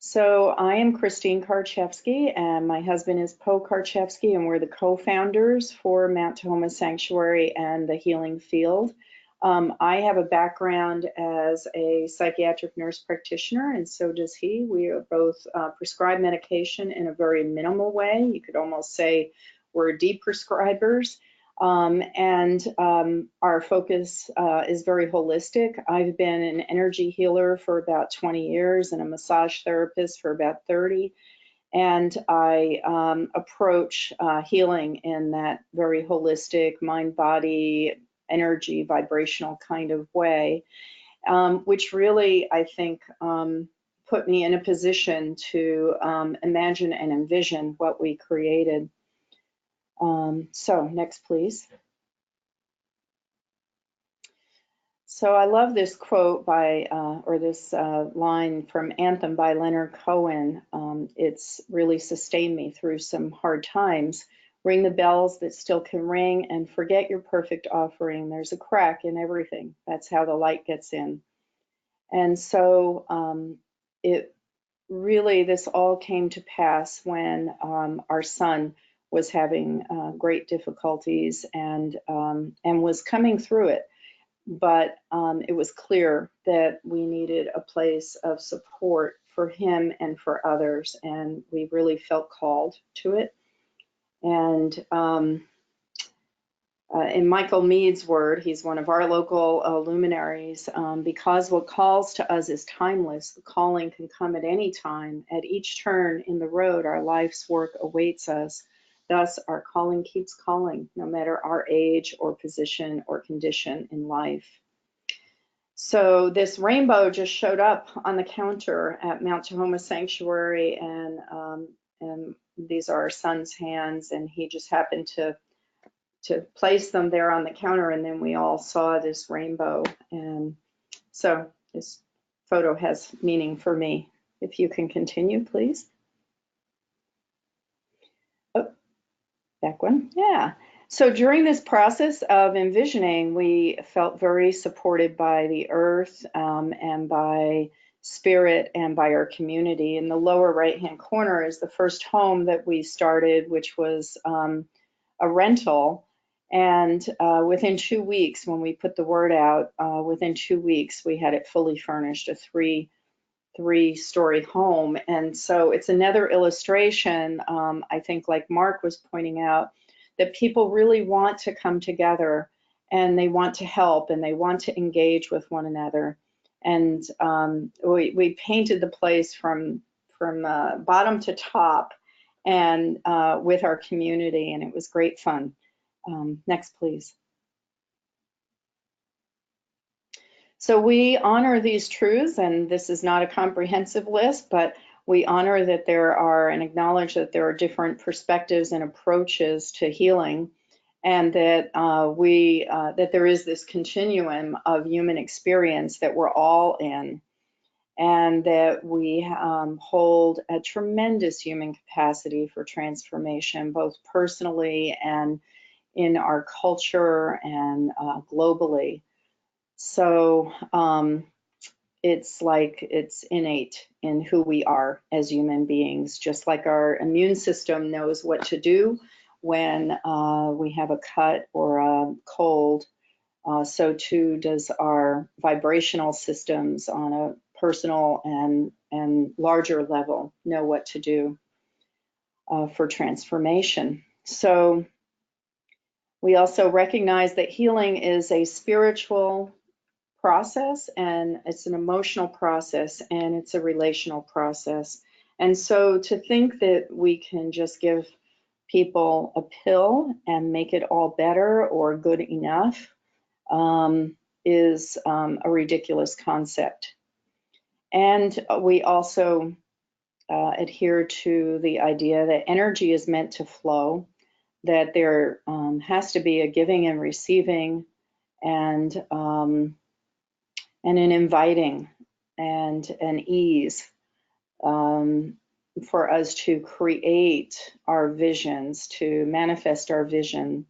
So I am Christine Karchevsky, and my husband is Po Karchevsky, and we're the co-founders for Mount Tahoma Sanctuary and the Healing Field. I have a background as a psychiatric nurse practitioner, and so does he. We are both prescribed medication in a very minimal way. You could almost say we're deprescribers. Our focus is very holistic. I've been an energy healer for about 20 years and a massage therapist for about 30. And I approach healing in that very holistic mind, body, energy, vibrational kind of way, which really, I think, put me in a position to imagine and envision what we created. So next, please. So I love this quote or this line from Anthem by Leonard Cohen. It's really sustained me through some hard times. Ring the bells that still can ring and forget your perfect offering. There's a crack in everything. That's how the light gets in. And so this all came to pass when our son was having great difficulties and was coming through it. But it was clear that we needed a place of support for him and for others, and we really felt called to it. And in Michael Mead's word, he's one of our local luminaries, because what calls to us is timeless. The calling can come at any time. At each turn in the road, our life's work awaits us. Thus, our calling keeps calling, no matter our age or position or condition in life. So this rainbow just showed up on the counter at Mount Tahoma Sanctuary, and these are our son's hands, and he just happened to place them there on the counter, and then we all saw this rainbow. And so this photo has meaning for me. If you can continue, please. Oh, back one. Yeah. So during this process of envisioning, we felt very supported by the earth and by spirit and by our community. In the lower right-hand corner is the first home that we started, which was a rental. And within 2 weeks, when we put the word out, within 2 weeks, we had it fully furnished, a three-story home. And so it's another illustration, I think, like Mark was pointing out, that people really want to come together and they want to help and they want to engage with one another. And we painted the place from bottom to top and with our community, and it was great fun. Next, please. So we honor these truths, and this is not a comprehensive list, but we honor that there are and acknowledge that there are different perspectives and approaches to healing, and that that there is this continuum of human experience that we're all in, and that we hold a tremendous human capacity for transformation, both personally and in our culture and globally. So it's like it's innate in who we are as human beings, just like our immune system knows what to do when we have a cut or a cold, so too does our vibrational systems on a personal and larger level know what to do for transformation. So we also recognize that healing is a spiritual process, and it's an emotional process, and it's a relational process. And so to think that we can just give people a pill and make it all better or good enough is a ridiculous concept. And we also adhere to the idea that energy is meant to flow, that there has to be a giving and receiving, and an inviting and an ease for us to create our visions, to manifest our vision.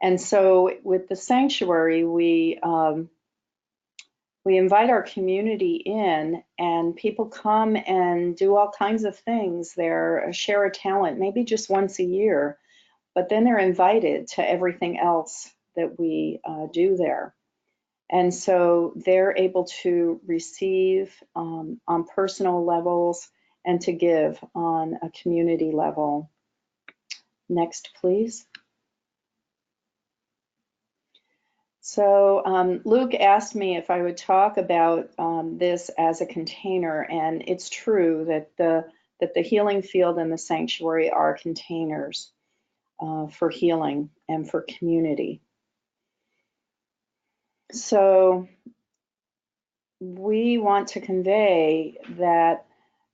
And so with the sanctuary, we invite our community in, and people come and do all kinds of things. They're share a talent, maybe just once a year, but then they're invited to everything else that we do there. And so they're able to receive on personal levels and to give on a community level. Next, please. So Luke asked me if I would talk about this as a container, and it's true that the healing field and the sanctuary are containers for healing and for community. So we want to convey that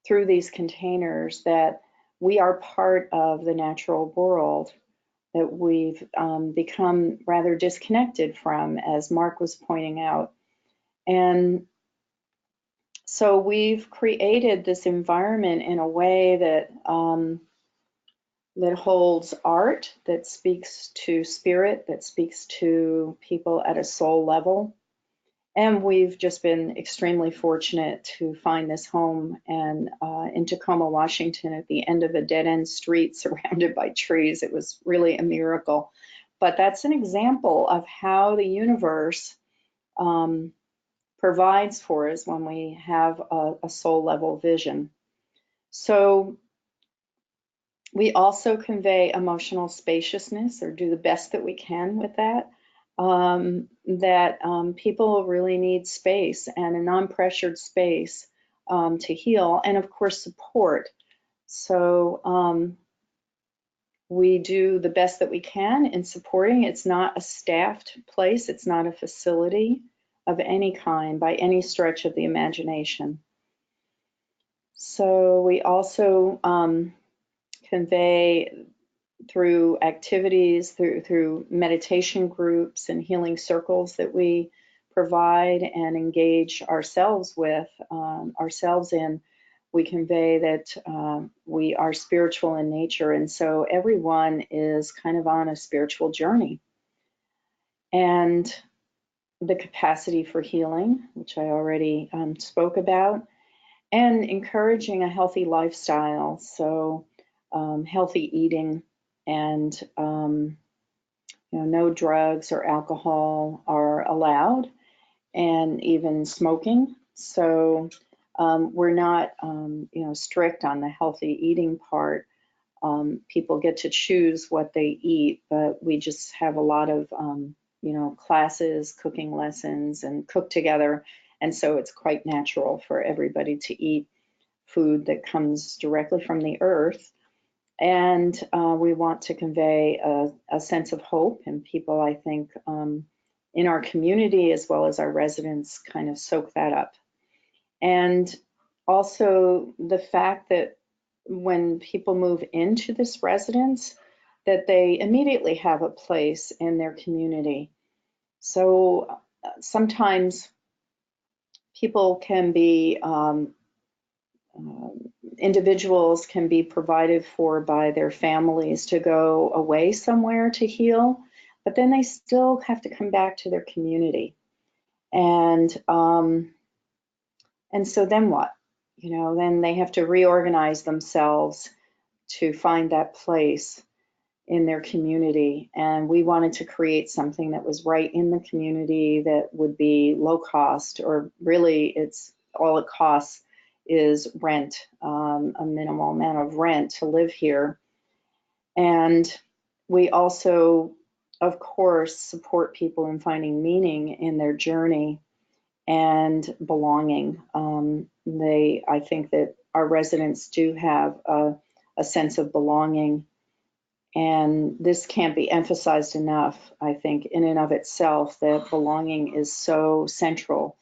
through these containers that we are part of the natural world, that we've become rather disconnected from, as Mark was pointing out. And so we've created this environment in a way that that holds art, that speaks to spirit, that speaks to people at a soul level. And we've just been extremely fortunate to find this home and in Tacoma, Washington, at the end of a dead-end street surrounded by trees. It was really a miracle. But that's an example of how the universe provides for us when we have a soul level vision. So we also convey emotional spaciousness, or do the best that we can with that. People really need space, and a non-pressured space to heal, and of course support. So we do the best that we can in supporting. It's not a staffed place, it's not a facility of any kind by any stretch of the imagination. So we also convey through activities, through meditation groups and healing circles that we provide and engage ourselves with, ourselves in. we convey that we are spiritual in nature, and so everyone is kind of on a spiritual journey. And the capacity for healing, which I already spoke about, and encouraging a healthy lifestyle. So healthy eating and no drugs or alcohol are allowed, and even smoking. So we're not strict on the healthy eating part. People get to choose what they eat, but we just have a lot of classes, cooking lessons, and cook together. And so it's quite natural for everybody to eat food that comes directly from the earth. And we want to convey a sense of hope, and people, I think, in our community as well as our residents kind of soak that up. And also the fact that when people move into this residence, that they immediately have a place in their community. So sometimes people can be individuals can be provided for by their families to go away somewhere to heal, but then they still have to come back to their community. And so then what? Then they have to reorganize themselves to find that place in their community. And we wanted to create something that was right in the community, that would be low cost, or really it's all it costs is rent, a minimal amount of rent to live here. And we also, of course, support people in finding meaning in their journey and belonging. I think that our residents do have a sense of belonging, and this can't be emphasized enough, I think, in and of itself, that belonging is so central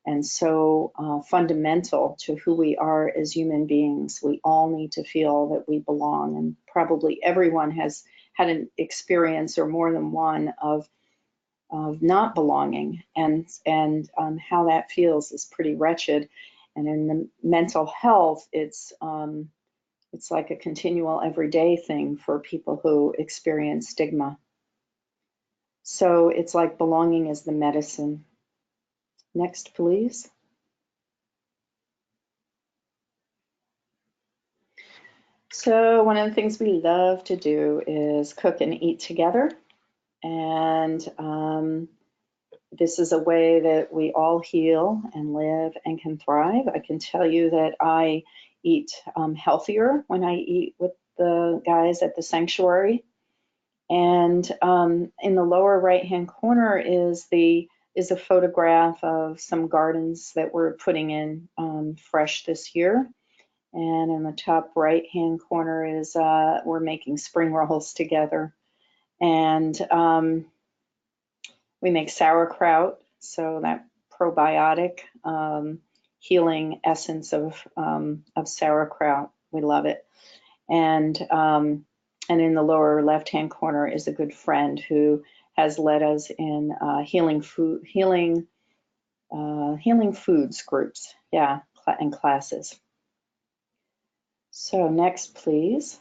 and so fundamental to who we are as human beings. We all need to feel that we belong, and probably everyone has had an experience, or more than one, of not belonging, and how that feels is pretty wretched. And in the mental health, it's like a continual everyday thing for people who experience stigma. So it's like belonging is the medicine. Next, please. So one of the things we love to do is cook and eat together. And this is a way that we all heal and live and can thrive. I can tell you that I eat healthier when I eat with the guys at the sanctuary. And in the lower right-hand corner is a photograph of some gardens that we're putting in fresh this year. And in the top right-hand corner is we're making spring rolls together. And we make sauerkraut, so that probiotic healing essence of sauerkraut. We love it. And in the lower left-hand corner is a good friend who has led us in healing foods groups, and classes. So next, please.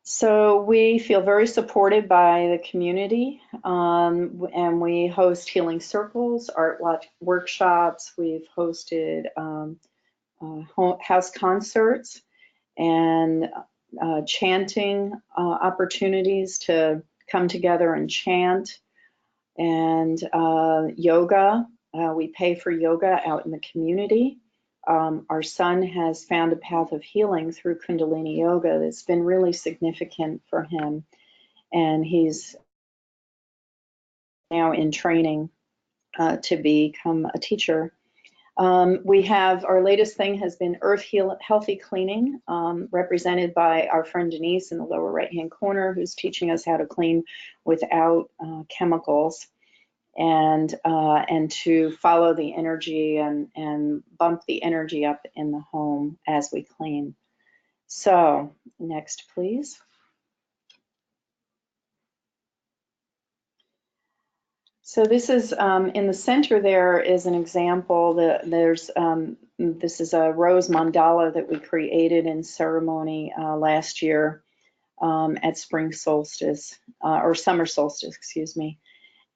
So we feel very supported by the community, and we host healing circles, art workshops. We've hosted house concerts and chanting opportunities to come together and chant, and yoga. We pay for yoga out in the community. Our son has found a path of healing through Kundalini Yoga that's been really significant for him, and he's now in training to become a teacher. We have, our latest thing has been Earth Healthy Cleaning, represented by our friend Denise in the lower right-hand corner, who's teaching us how to clean without chemicals, and to follow the energy and bump the energy up in the home as we clean. So next, please. So this is in the center. There is an example that there's this is a rose mandala that we created in ceremony last year at spring solstice or summer solstice, excuse me.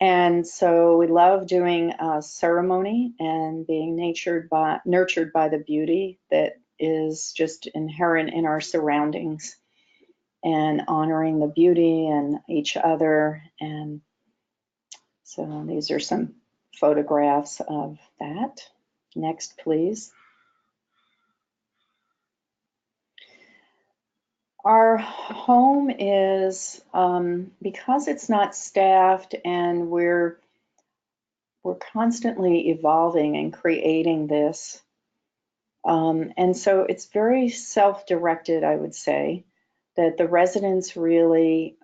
And so we love doing ceremony and being nurtured by the beauty that is just inherent in our surroundings, and honoring the beauty and each other. And so these are some photographs of that. Next, please. Our home is, because it's not staffed and we're constantly evolving and creating this. And so it's very self-directed, I would say, that the residents really,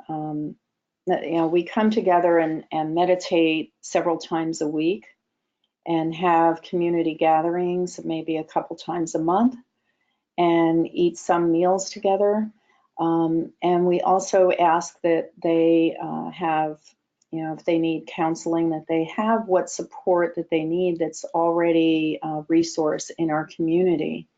we come together and meditate several times a week and have community gatherings, maybe a couple times a month, and eat some meals together. And we also ask that they have, if they need counseling, that they have what support that they need that's already a resource in our community.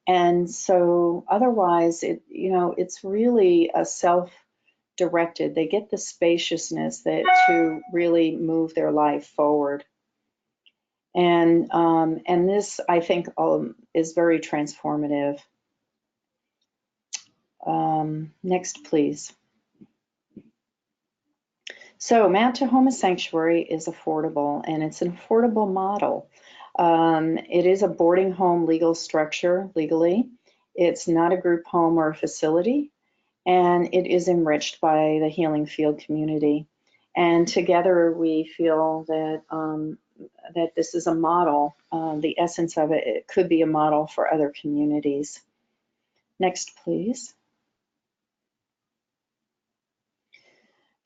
And so otherwise, it's really a self-directed. They get the spaciousness to really move their life forward. And this, I think, is very transformative. Next, please. So Mount Tahoma Sanctuary is affordable, and it's an affordable model. It is a boarding home legal structure legally. It's not a group home or a facility, and it is enriched by the healing field community. And together we feel that that this is a model. The essence of it could be a model for other communities. Next, please.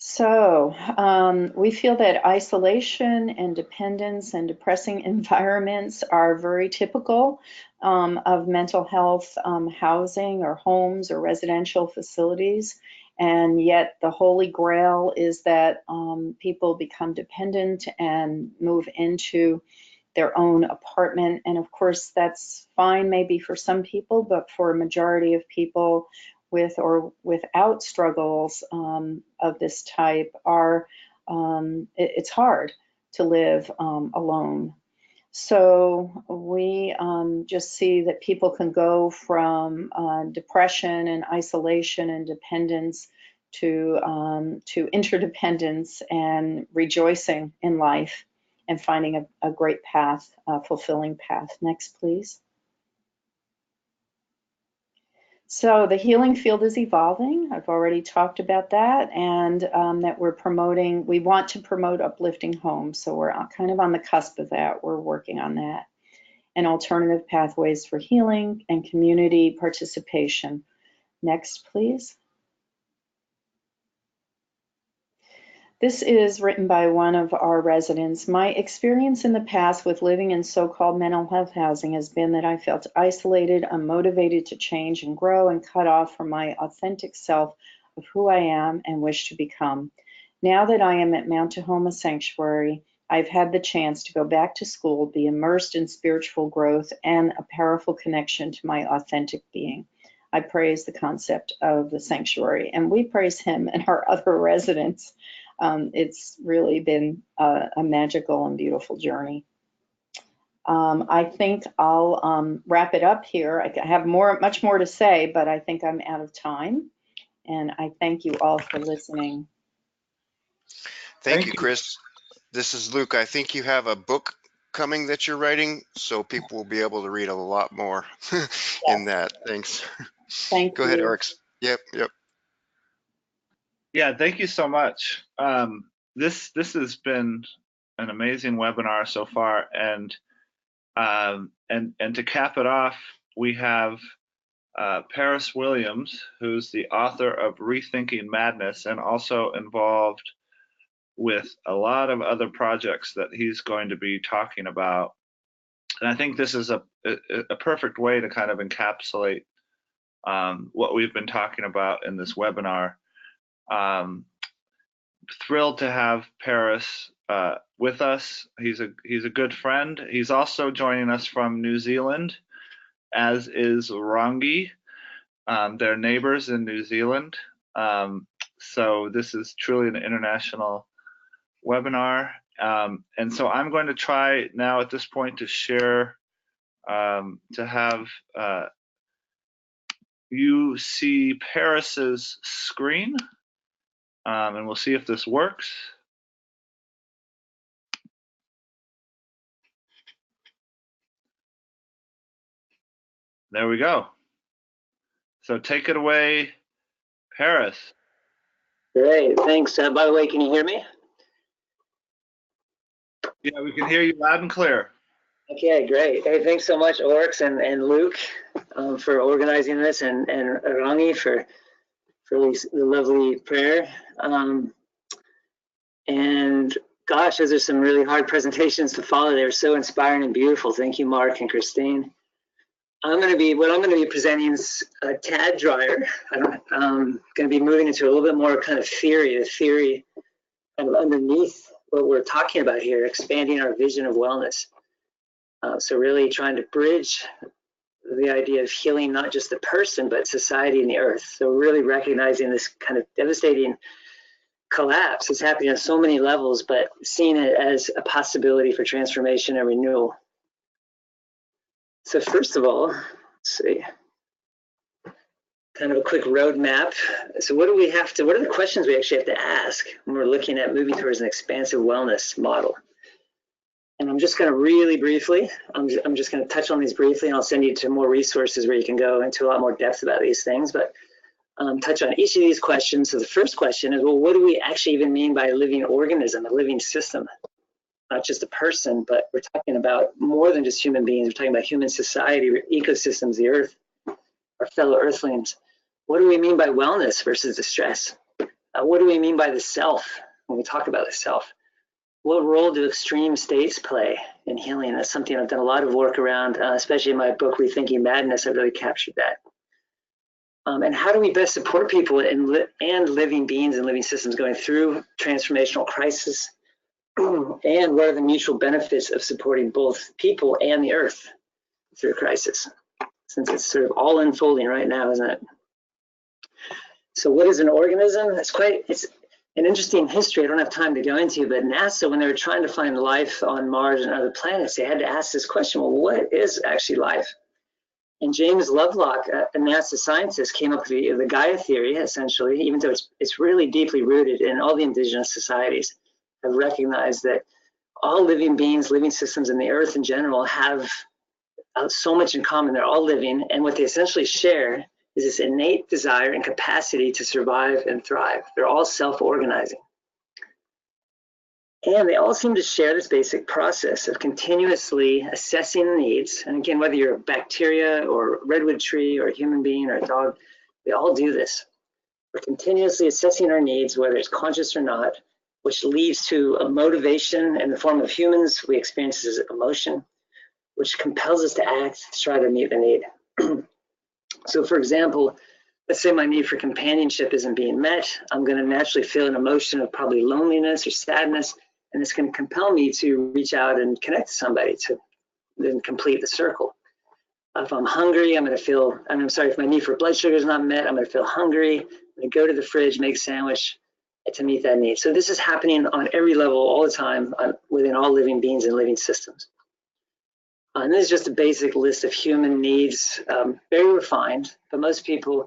So we feel that isolation and dependence and depressing environments are very typical of mental health housing or homes or residential facilities. And yet the holy grail is that people become dependent and move into their own apartment. And of course, that's fine maybe for some people, but for a majority of people with or without struggles of this type, it's hard to live alone. So we just see that people can go from depression and isolation and dependence to interdependence and rejoicing in life and finding a great path, a fulfilling path. Next, please. So the healing field is evolving. I've already talked about that, and that we want to promote uplifting homes. So we're kind of on the cusp of that. We're working on that. And alternative pathways for healing and community participation. Next, please. This is written by one of our residents. My experience in the past with living in so-called mental health housing has been that I felt isolated, unmotivated to change and grow, and cut off from my authentic self of who I am and wish to become. Now that I am at Mount Tahoma Sanctuary, I've had the chance to go back to school, be immersed in spiritual growth, and a powerful connection to my authentic being. I praise the concept of the sanctuary, and we praise him and our other residents. It's really been a magical and beautiful journey. I think I'll wrap it up here. I have much more to say, but I think I'm out of time. And I thank you all for listening. Thank you, Chris. This is Luke. I think you have a book coming that you're writing, so people will be able to read a lot more in that. Thanks. Thank Go you. ahead, Eric's. Yep. Yeah, thank you so much. This has been an amazing webinar so far, and to cap it off, we have Paris Williams, who's the author of Rethinking Madness, and also involved with a lot of other projects that he's going to be talking about. And I think this is a perfect way to kind of encapsulate what we've been talking about in this webinar. Thrilled to have Paris with us. He's a good friend. He's also joining us from New Zealand, as is Rangi. They're neighbors in New Zealand. So this is truly an international webinar. And so I'm going to try now at this point to share, to have you see Paris's screen, and we'll see if this works. There we go. So take it away, Paris. Great, thanks. By the way, can you hear me? Yeah, we can hear you loud and clear. Okay, great. Hey, thanks so much, Oryx and Luke, for organizing this, and Rangi for the lovely prayer. And gosh, those are some really hard presentations to follow. They were so inspiring and beautiful. Thank you, Mark and Christine. What I'm going to be presenting is a tad drier. I'm going to be moving into a little bit more kind of the theory kind of underneath what we're talking about here, expanding our vision of wellness. So really trying to bridge the idea of healing not just the person, but society and the earth. So really recognizing this kind of devastating collapse is happening on so many levels, but seeing it as a possibility for transformation and renewal. So first of all, let's see, kind of a quick roadmap. So what are the questions we actually have to ask when we're looking at moving towards an expansive wellness model? And I'm just going to really briefly, I'm just going to touch on these briefly, and I'll send you to more resources where you can go into a lot more depth about these things, but touch on each of these questions. So the first question is, well, what do we actually even mean by a living organism, a living system? Not just a person, but we're talking about more than just human beings. We're talking about human society, ecosystems, the earth, our fellow earthlings. What do we mean by wellness versus distress? What do we mean by the self when we talk about the self? What role do extreme states play in healing? That's something I've done a lot of work around, especially in my book, Rethinking Madness. I've really captured that. And how do we best support people and living beings and living systems going through transformational crisis? And what are the mutual benefits of supporting both people and the earth through crisis? Since it's sort of all unfolding right now, isn't it? So what is an organism? It's an interesting history I don't have time to go into, but NASA, when they were trying to find life on Mars and other planets, they had to ask this question, well, what is actually life? And James Lovelock, a NASA scientist, came up with the Gaia theory, essentially, even though it's really deeply rooted in all the indigenous societies, have recognized that all living beings, living systems, and the earth in general have so much in common. They're all living, and what they essentially share is this innate desire and capacity to survive and thrive. They're all self-organizing. And they all seem to share this basic process of continuously assessing the needs. And again, whether you're a bacteria or a redwood tree or a human being or a dog, we all do this. We're continuously assessing our needs, whether it's conscious or not, which leads to a motivation in the form of humans. We experience this as emotion, which compels us to act to try to meet the need. So for example, let's say my need for companionship isn't being met. I'm going to naturally feel an emotion of probably loneliness or sadness, and it's going to compel me to reach out and connect to somebody to then complete the circle. If I'm hungry, if my need for blood sugar is not met, I'm going to feel hungry. I'm going to go to the fridge, make a sandwich to meet that need. So this is happening on every level all the time within all living beings and living systems. And this is just a basic list of human needs, very refined, but most people,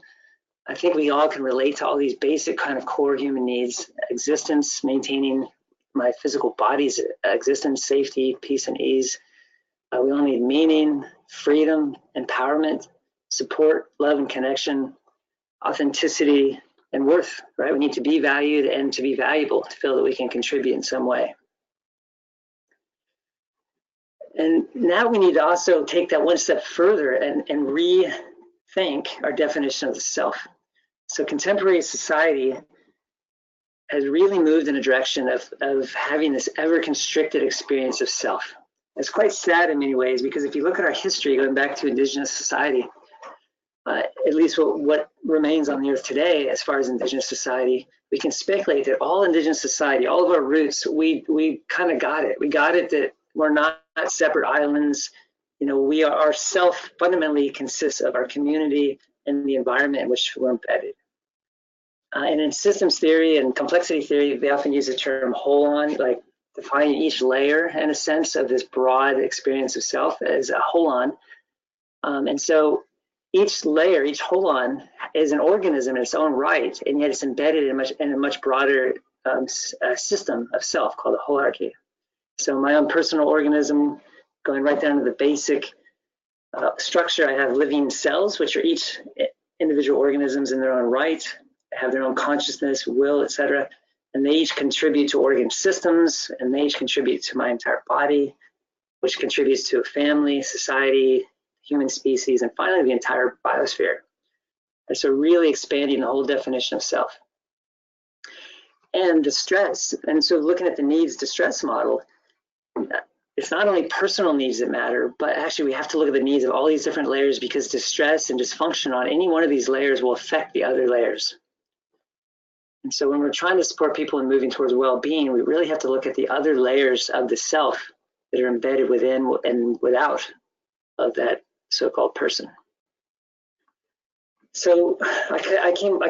I think we all can relate to all these basic kind of core human needs: existence, maintaining my physical body's existence, safety, peace, and ease. We all need meaning, freedom, empowerment, support, love, and connection, authenticity, and worth, right? We need to be valued and to be valuable, to feel that we can contribute in some way. And now we need to also take that one step further and rethink our definition of the self. So contemporary society has really moved in a direction of having this ever constricted experience of self. It's quite sad in many ways, because if you look at our history going back to indigenous society, at least what remains on the earth today as far as indigenous society, we can speculate that all indigenous society, all of our roots, we kind of got it. We got it that we're not separate islands. You know, our self fundamentally consists of our community and the environment in which we're embedded. And in systems theory and complexity theory, they often use the term holon, like defining each layer in a sense of this broad experience of self as a holon. And so each layer, each holon is an organism in its own right, and yet it's embedded in a much broader system of self called a holarchy. So my own personal organism, going right down to the basic structure, I have living cells, which are each individual organisms in their own right, have their own consciousness, will, etc. And they each contribute to organ systems, and they each contribute to my entire body, which contributes to a family, society, human species, and finally the entire biosphere. And so really expanding the whole definition of self. And distress, and so looking at the needs distress model, it's not only personal needs that matter, but actually we have to look at the needs of all these different layers, because distress and dysfunction on any one of these layers will affect the other layers. And so when we're trying to support people in moving towards well-being, we really have to look at the other layers of the self that are embedded within and without of that so-called person. So I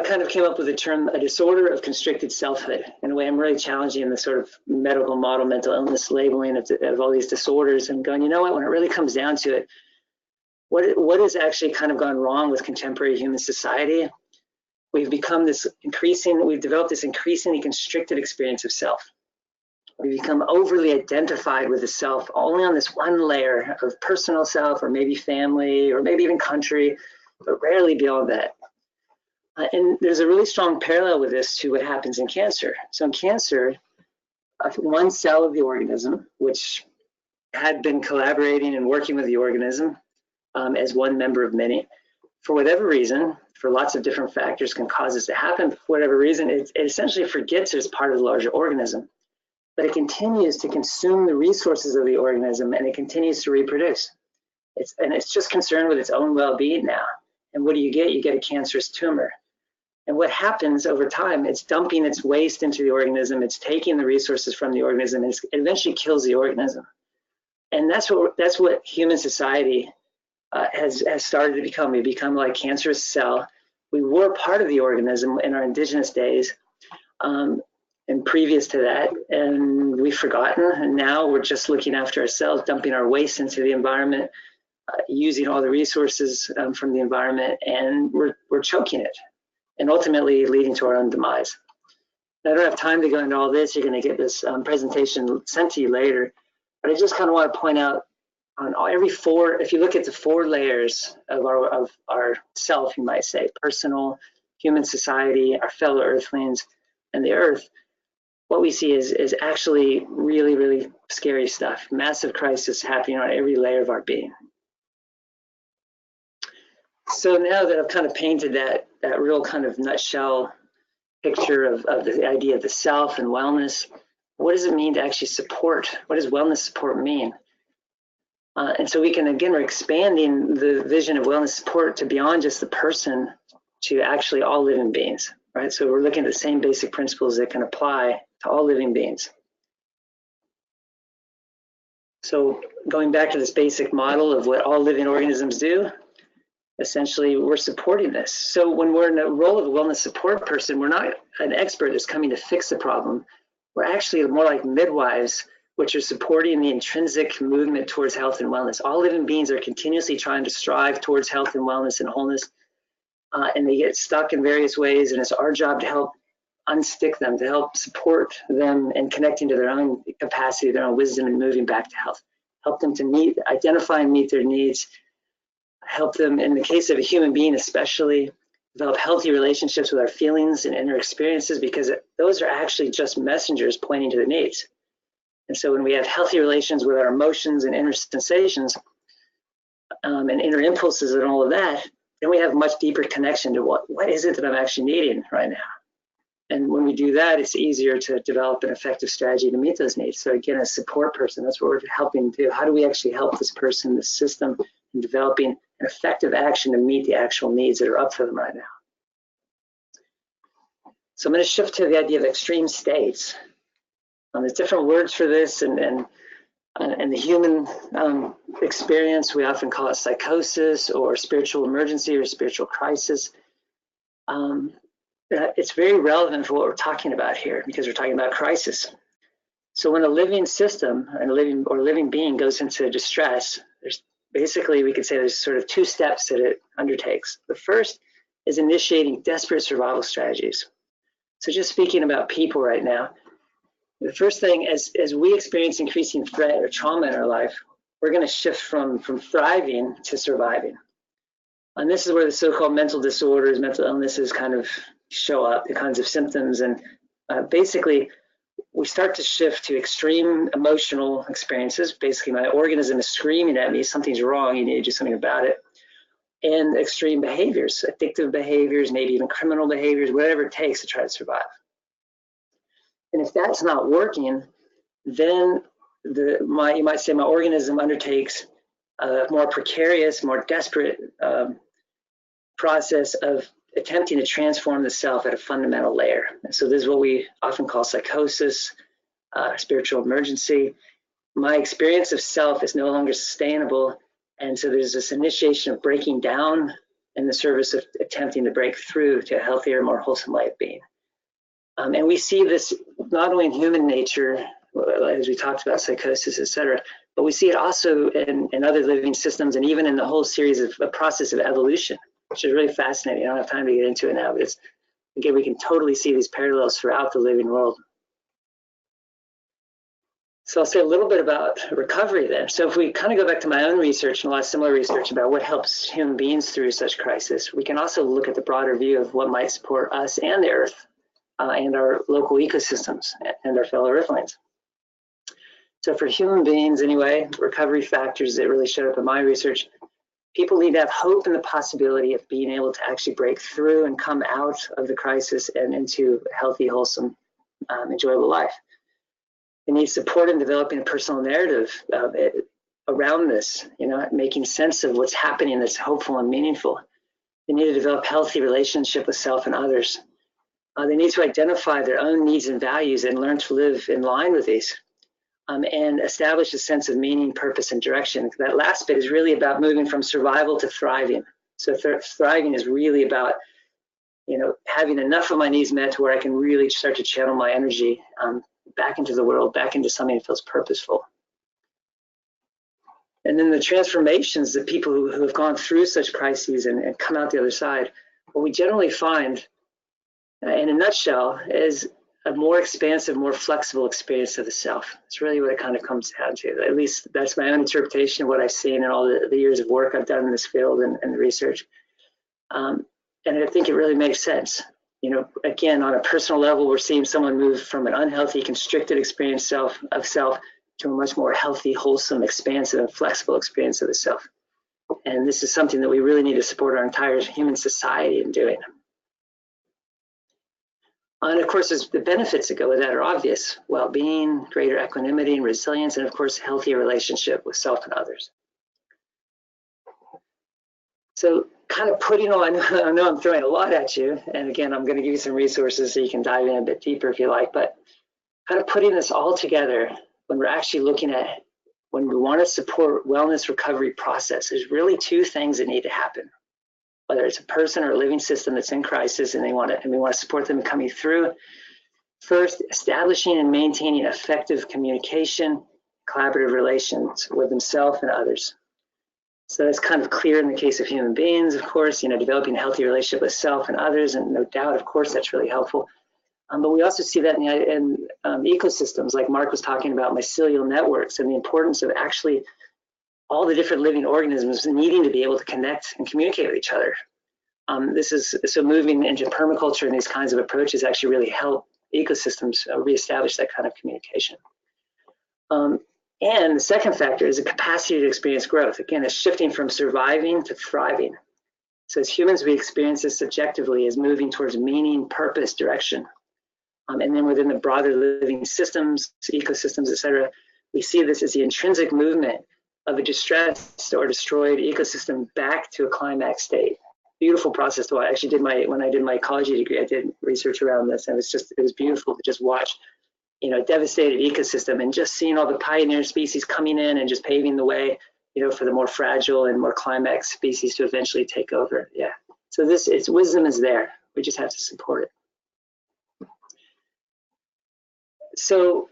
kind of came up with the term a disorder of constricted selfhood. In a way, I'm really challenging the sort of medical model, mental illness labeling of all these disorders, and going, you know what, when it really comes down to it, what has actually kind of gone wrong with contemporary human society? We've developed this increasingly constricted experience of self. We become overly identified with the self only on this one layer of personal self, or maybe family, or maybe even country, but rarely beyond that. And there's a really strong parallel with this to what happens in cancer. So in cancer, one cell of the organism, which had been collaborating and working with the organism as one member of many, for whatever reason, for lots of different factors can cause this to happen, for whatever reason, it essentially forgets it's part of the larger organism. But it continues to consume the resources of the organism, and it continues to reproduce. It's just concerned with its own well-being now. And what do? You get a cancerous tumor. And what happens over time, it's dumping its waste into the organism, it's taking the resources from the organism, and it eventually kills the organism. And that's what human society has started to become. We become like a cancerous cell. We were part of the organism in our indigenous days, and previous to that, and we've forgotten, and now we're just looking after ourselves, dumping our waste into the environment, using all the resources from the environment, and we're choking it, and ultimately leading to our own demise. I don't have time to go into all this. You're going to get this presentation sent to you later, but I just kind of want to point out on every four, if you look at the four layers of our self, you might say, personal, human society, our fellow earthlings, and the earth, what we see is actually really, really scary stuff. Massive crisis happening on every layer of our being. So now that I've kind of painted that real kind of nutshell picture of the idea of the self and wellness, what does it mean to actually support? What does wellness support mean? And so we're expanding the vision of wellness support to beyond just the person, to actually all living beings, right? So we're looking at the same basic principles that can apply to all living beings. So going back to this basic model of what all living organisms do, essentially we're supporting this. So when we're in the role of a wellness support person, we're not an expert that's coming to fix the problem. We're actually more like midwives, which are supporting the intrinsic movement towards health and wellness. All living beings are continuously trying to strive towards health and wellness and wholeness, and they get stuck in various ways, and it's our job to help unstick them, to help support them in connecting to their own capacity, their own wisdom, and moving back to health. Help them to identify and meet their needs. Help them, in the case of a human being especially, develop healthy relationships with our feelings and inner experiences, because those are actually just messengers pointing to the needs. And so when we have healthy relations with our emotions and inner sensations and inner impulses and all of that, then we have a much deeper connection to what is it that I'm actually needing right now. And when we do that, it's easier to develop an effective strategy to meet those needs. So again, a support person, that's what we're helping do. How do we actually help this person, this system, in developing an effective action to meet the actual needs that are up for them right now? So I'm going to shift to the idea of extreme states. There's different words for this, and the human experience, we often call it psychosis or spiritual emergency or spiritual crisis. It's very relevant for what we're talking about here, because we're talking about crisis. So when a living system and a living being goes into distress, there's basically, we could say there's sort of 2 steps that it undertakes. The first is initiating desperate survival strategies. So just speaking about people right now, the first thing, as we experience increasing threat or trauma in our life, we're going to shift from thriving to surviving. And this is where the so-called mental disorders, mental illnesses kind of show up, the kinds of symptoms. And basically, we start to shift to extreme emotional experiences. Basically, my organism is screaming at me, something's wrong, you need to do something about it. And extreme behaviors, addictive behaviors, maybe even criminal behaviors, whatever it takes to try to survive. And if that's not working, then you might say my organism undertakes a more precarious, more desperate process of attempting to transform the self at a fundamental layer. And so this is what we often call psychosis, spiritual emergency. My experience of self is no longer sustainable, and so there's this initiation of breaking down in the service of attempting to break through to a healthier, more wholesome way of being. And we see this not only in human nature, as we talked about psychosis, etc., but we see it also in other living systems, and even in the whole series of a process of evolution, which is really fascinating. I don't have time to get into it now, but it's, again, we can totally see these parallels throughout the living world. So I'll say a little bit about recovery then. So if we kind of go back to my own research and a lot of similar research about what helps human beings through such crisis, we can also look at the broader view of what might support us and the Earth and our local ecosystems and our fellow Earthlings. So for human beings anyway, recovery factors that really showed up in my research, people need to have hope in the possibility of being able to actually break through and come out of the crisis and into a healthy, wholesome, enjoyable life. They need support in developing a personal narrative around this, making sense of what's happening that's hopeful and meaningful. They need to develop healthy relationship with self and others. They need to identify their own needs and values and learn to live in line with these, and establish a sense of meaning, purpose, and direction. That last bit is really about moving from survival to thriving. So thriving is really about, having enough of my needs met to where I can really start to channel my energy back into the world, back into something that feels purposeful. And then the transformations that people who have gone through such crises and come out the other side, what we generally find, in a nutshell, is a more expansive, more flexible experience of the self. It's really what it kind of comes down to. At least that's my own interpretation of what I've seen in all the years of work I've done in this field and research. And I think it really makes sense. Again, on a personal level, we're seeing someone move from an unhealthy, constricted experience of self to a much more healthy, wholesome, expansive, and flexible experience of the self. And this is something that we really need to support our entire human society in doing. And of course, the benefits that go with that are obvious: well-being, greater equanimity and resilience, and of course, healthier relationship with self and others. So kind of putting on, I know I'm throwing a lot at you, and again, I'm going to give you some resources so you can dive in a bit deeper if you like, but kind of putting this all together when we're actually looking at, when we want to support wellness recovery process, there's really 2 things that need to happen. Whether it's a person or a living system that's in crisis and we want to support them coming through. First, establishing and maintaining effective communication, collaborative relations with themselves and others. So that's kind of clear in the case of human beings, of course, developing a healthy relationship with self and others, and no doubt, of course, that's really helpful. But we also see that in ecosystems, like Mark was talking about, mycelial networks, and the importance of actually all the different living organisms needing to be able to connect and communicate with each other. So moving into permaculture and these kinds of approaches actually really help ecosystems reestablish that kind of communication. And the second factor is the capacity to experience growth. Again, it's shifting from surviving to thriving. So as humans, we experience this subjectively as moving towards meaning, purpose, direction. And then within the broader living systems, ecosystems, etc., we see this as the intrinsic movement of a distressed or destroyed ecosystem back to a climax state, beautiful process to watch. I actually when I did my ecology degree, I did research around this, and it was beautiful to just watch, you know, a devastated ecosystem and just seeing all the pioneer species coming in and just paving the way, you know, for the more fragile and more climax species to eventually take over. Yeah. So its wisdom is there. We just have to support it. So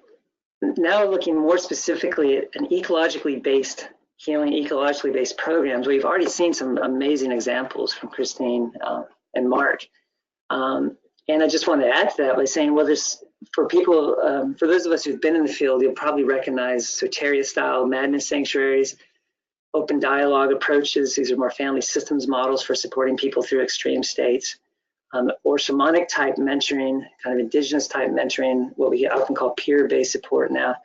now looking more specifically at an ecologically based healing, ecologically based programs, we've already seen some amazing examples from Christine and Mark. And I just want to add to that by saying, well, there's, for people, for those of us who've been in the field, you'll probably recognize Soteria style madness sanctuaries, open dialogue approaches. These are more family systems models for supporting people through extreme states. Or shamanic type mentoring, kind of indigenous type mentoring, what we often call peer-based support now.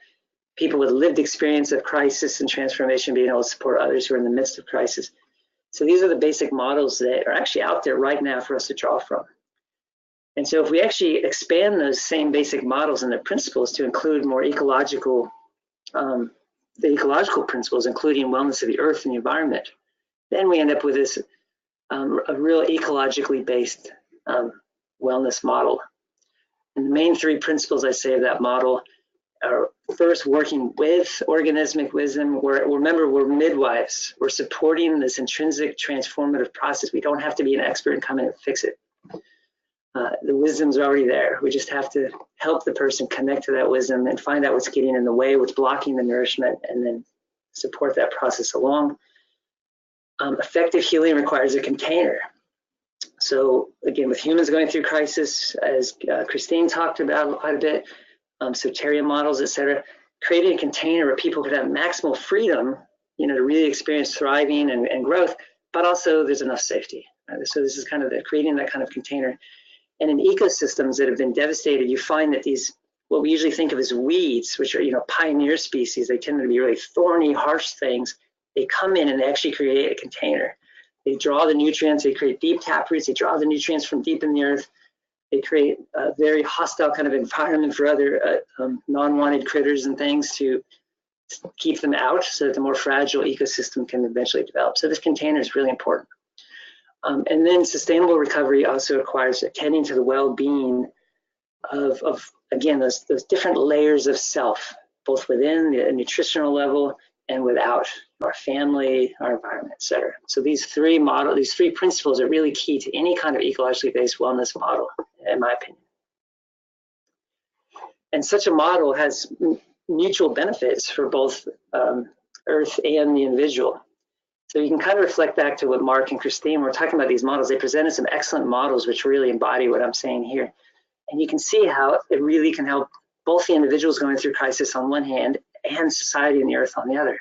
People with lived experience of crisis and transformation being able to support others who are in the midst of crisis. So these are the basic models that are actually out there right now for us to draw from. And so if we actually expand those same basic models and their principles to include more ecological, the ecological principles, including wellness of the earth and the environment, then we end up with this a real ecologically based wellness model. And the main three principles I say of that model are, first, working with organismic wisdom. Remember, we're midwives. We're supporting this intrinsic transformative process. We don't have to be an expert and come in and fix it. The wisdom's already there. We just have to help the person connect to that wisdom and find out what's getting in the way, what's blocking the nourishment, and then support that process along. Effective healing requires a container. So again, with humans going through crisis, as Christine talked about quite a bit, Soteria models, etc., creating a container where people could have maximal freedom, you know, to really experience thriving and growth, but also there's enough safety. Right? So this is kind of creating that kind of container. And in ecosystems that have been devastated, you find that these, what we usually think of as weeds, which are, you know, pioneer species, they tend to be really thorny, harsh things. They come in and they actually create a container. They draw the nutrients, they create deep taproots, they draw the nutrients from deep in the earth. They create a very hostile kind of environment for other non-wanted critters and things to keep them out so that the more fragile ecosystem can eventually develop. So this container is really important. And then sustainable recovery also requires attending to the well-being of again, those different layers of self, both within the nutritional level and without, our family, our environment, et cetera. So these three principles are really key to any kind of ecologically based wellness model, in my opinion. And such a model has mutual benefits for both Earth and the individual. So you can kind of reflect back to what Mark and Christine were talking about, these models. They presented some excellent models which really embody what I'm saying here. And you can see how it really can help both the individuals going through crisis on one hand and society and the earth on the other.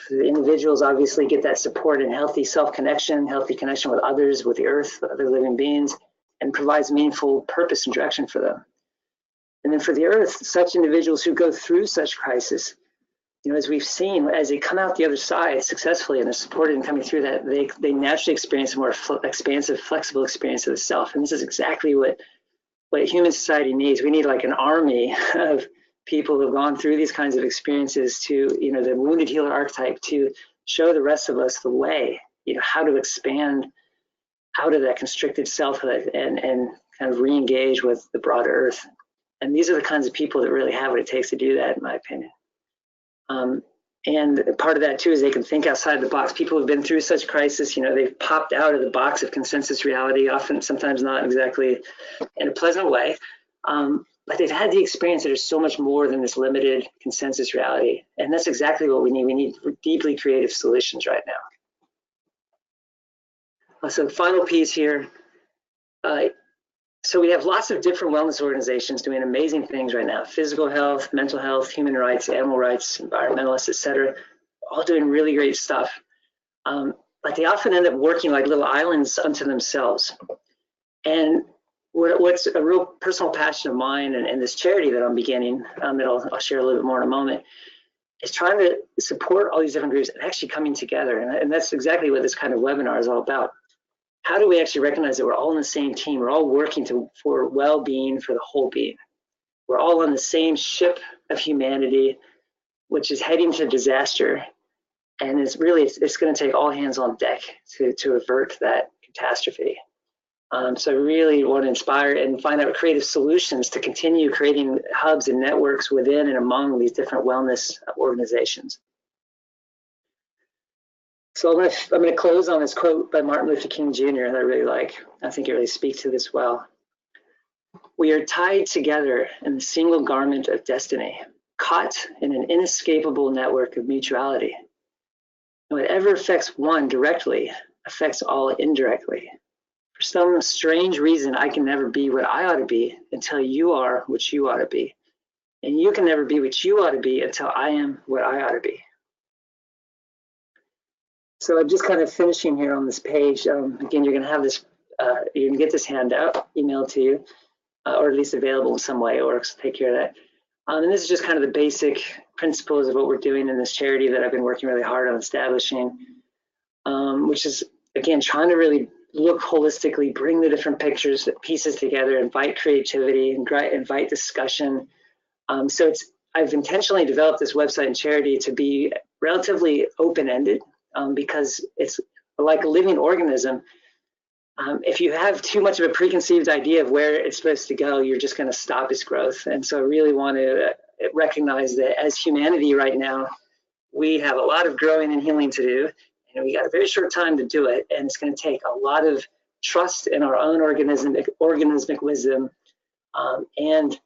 So the individuals obviously get that support and healthy self-connection, healthy connection with others, with the earth, with other living beings, and provides meaningful purpose and direction for them. And then for the earth, such individuals who go through such crisis, you know, as we've seen, as they come out the other side successfully and are supported in coming through that, they naturally experience a more expansive, flexible experience of the self. And this is exactly what human society needs. We need like an army of people who have gone through these kinds of experiences to, you know, the wounded healer archetype, to show the rest of us the way, you know, how to expand out of that constricted selfhood and kind of re-engage with the broader earth. And these are the kinds of people that really have what it takes to do that, in my opinion. And part of that too is they can think outside the box. People who've been through such crisis, you know, they've popped out of the box of consensus reality, often, sometimes not exactly in a pleasant way. But they've had the experience that is so much more than this limited consensus reality. And that's exactly what we need. We need deeply creative solutions right now. So final piece here. So we have lots of different wellness organizations doing amazing things right now: physical health, mental health, human rights, animal rights, environmentalists, et cetera, all doing really great stuff. But they often end up working like little islands unto themselves. And what's a real personal passion of mine and this charity that I'm beginning, that I'll share a little bit more in a moment, is trying to support all these different groups and actually coming together. And that's exactly what this kind of webinar is all about. How do we actually recognize that we're all on the same team? We're all working for well-being for the whole being. We're all on the same ship of humanity, which is heading to disaster. And it's going to take all hands on deck to avert that catastrophe. So I really want to inspire and find out creative solutions to continue creating hubs and networks within and among these different wellness organizations. So I'm going to close on this quote by Martin Luther King Jr. that I really like. I think it really speaks to this well. We are tied together in the single garment of destiny, caught in an inescapable network of mutuality. And whatever affects one directly affects all indirectly. For some strange reason, I can never be what I ought to be until you are what you ought to be. And you can never be what you ought to be until I am what I ought to be. So I'm just kind of finishing here on this page. Again, you're going to have this, you're going to get this handout emailed to you, or at least available in some way, or take care of that. And this is just kind of the basic principles of what we're doing in this charity that I've been working really hard on establishing, which is, again, trying to really look holistically, bring the different pieces together, invite creativity, invite discussion. So I've intentionally developed this website and charity to be relatively open-ended, because it's like a living organism. If you have too much of a preconceived idea of where it's supposed to go, you're just going to stop its growth. And so I really want to recognize that as humanity right now, we have a lot of growing and healing to do, and we got a very short time to do it. And it's going to take a lot of trust in our own organismic wisdom, and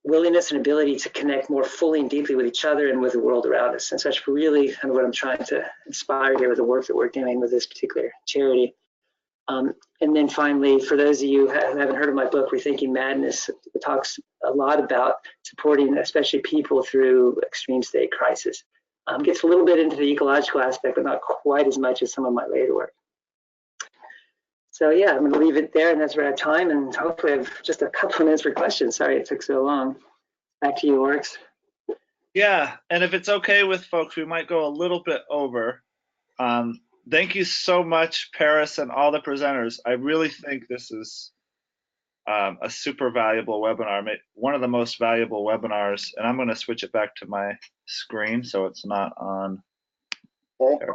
willingness and ability to connect more fully and deeply with each other and with the world around us. And so that's really kind of what I'm trying to inspire here with the work that we're doing with this particular charity. And then finally, for those of you who haven't heard of my book, Rethinking Madness, it talks a lot about supporting especially people through extreme state crisis. Gets a little bit into the ecological aspect, but not quite as much as some of my later work. So yeah, I'm going to leave it there, and that's where I have time, and hopefully I have just a couple of minutes for questions. Sorry it took so long. Back to you, Oryx. Yeah, and if it's okay with folks, we might go a little bit over. Thank you so much, Paris, and all the presenters. I really think this is a super valuable webinar, one of the most valuable webinars, and I'm going to switch it back to my screen so it's not on. Okay.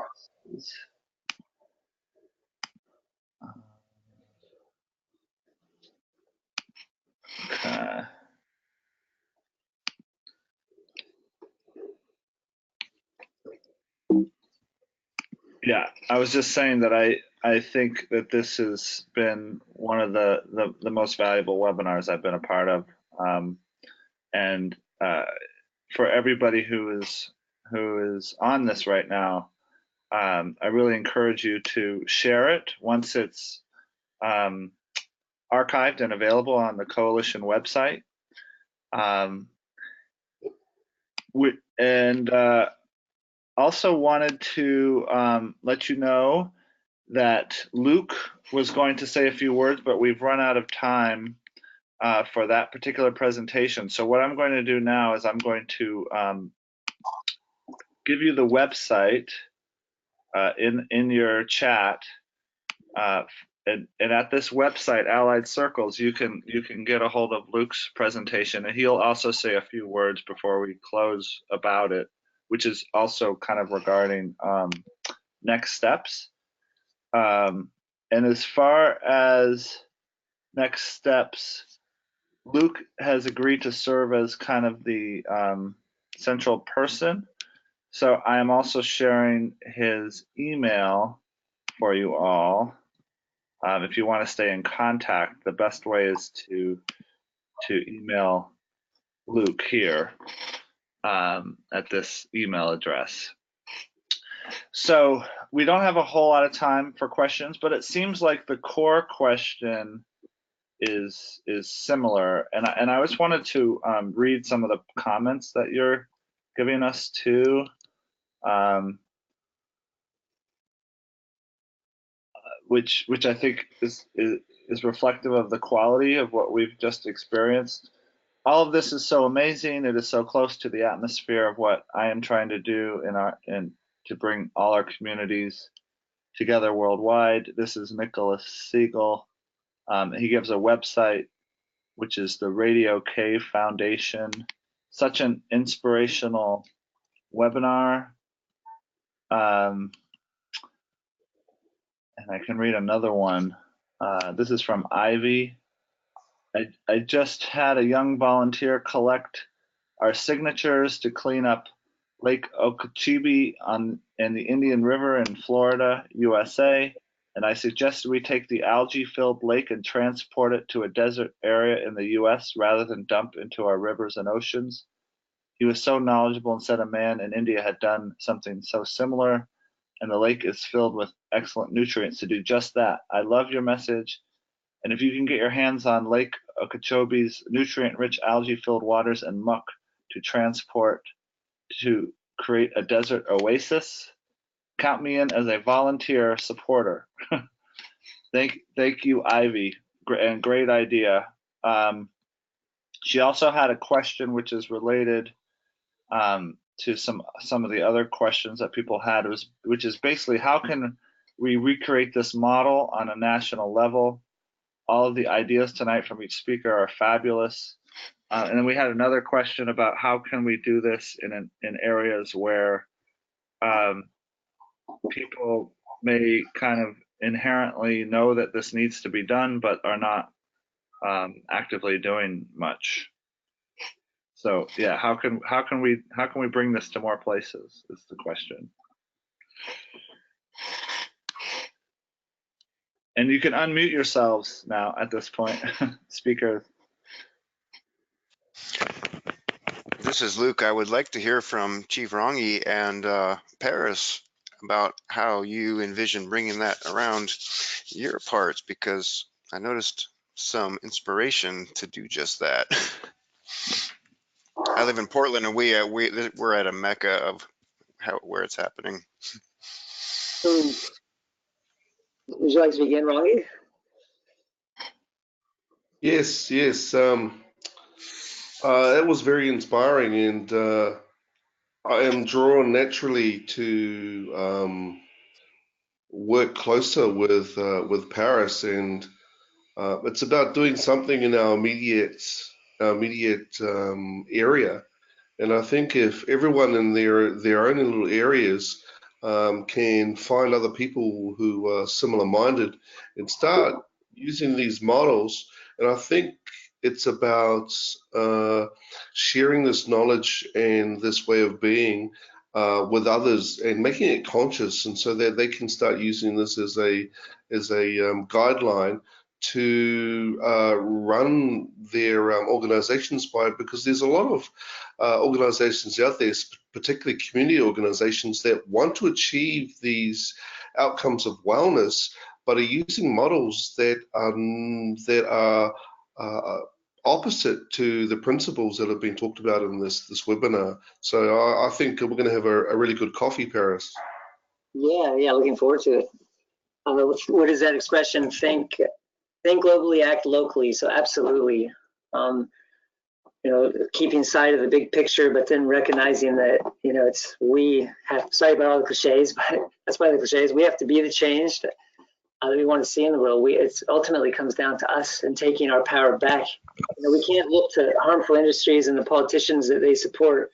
Yeah, I was just saying that I think that this has been one of the most valuable webinars I've been a part of, and for everybody who is on this right now, I really encourage you to share it once it's archived and available on the Coalition website. Also wanted to let you know that Luke was going to say a few words, but we've run out of time for that particular presentation. So what I'm going to do now is I'm going to give you the website in your chat, and at this website, Allied Circles, you can get a hold of Luke's presentation, and he'll also say a few words before we close about it, which is also kind of regarding next steps. And as far as next steps, Luke has agreed to serve as kind of the central person. So I am also sharing his email for you all. If you want to stay in contact, the best way is to email Luke here at this email address. So we don't have a whole lot of time for questions, but it seems like the core question is similar, and I just wanted to read some of the comments that you're giving us too. Which I think is reflective of the quality of what we've just experienced. All of this is so amazing. It is so close to the atmosphere of what I am trying to do in to bring all our communities together worldwide. This is Nicholas Siegel. He gives a website, which is the Radio Cave Foundation. Such an inspirational webinar. And I can read another one. This is from Ivy. I just had a young volunteer collect our signatures to clean up Lake Okeechobee in the Indian River in Florida, USA. And I suggested we take the algae-filled lake and transport it to a desert area in the US rather than dump into our rivers and oceans. He was so knowledgeable and said a man in India had done something so similar, and the lake is filled with excellent nutrients to do just that. I love your message, and if you can get your hands on Lake Okeechobee's nutrient-rich algae-filled waters and muck to transport to create a desert oasis, count me in as a volunteer supporter. Thank you, Ivy, and great idea. She also had a question which is related to some of the other questions that people had, which is basically how can we recreate this model on a national level? All of the ideas tonight from each speaker are fabulous. And then we had another question about how can we do this in areas where people may kind of inherently know that this needs to be done, but are not actively doing much. So yeah, how can we bring this to more places is the question. And you can unmute yourselves now at this point, speakers. This is Luke. I would like to hear from Chief Rangi and Paris about how you envision bringing that around your parts, because I noticed some inspiration to do just that. I live in Portland, and we're at a mecca of where it's happening. Would you like to begin, Rangi? Yes, that was very inspiring, and I am drawn naturally to work closer with Paris, and it's about doing something in our immediate area. And I think if everyone in their own little areas can find other people who are similar-minded and start using these models, and I think it's about sharing this knowledge and this way of being with others and making it conscious, and so that they can start using this as a guideline to run their organizations by, because there's a lot of organizations out there, particularly community organizations, that want to achieve these outcomes of wellness, but are using models that are opposite to the principles that have been talked about in this webinar. So I think we're going to have a really good coffee, Paris. Yeah, looking forward to it. What is that expression? Think globally, act locally. So absolutely, keeping sight of the big picture, but then recognizing that, sorry about all the cliches, but that's why the cliches, we have to be the change that we want to see in the world. It ultimately comes down to us and taking our power back. We can't look to harmful industries and the politicians that they support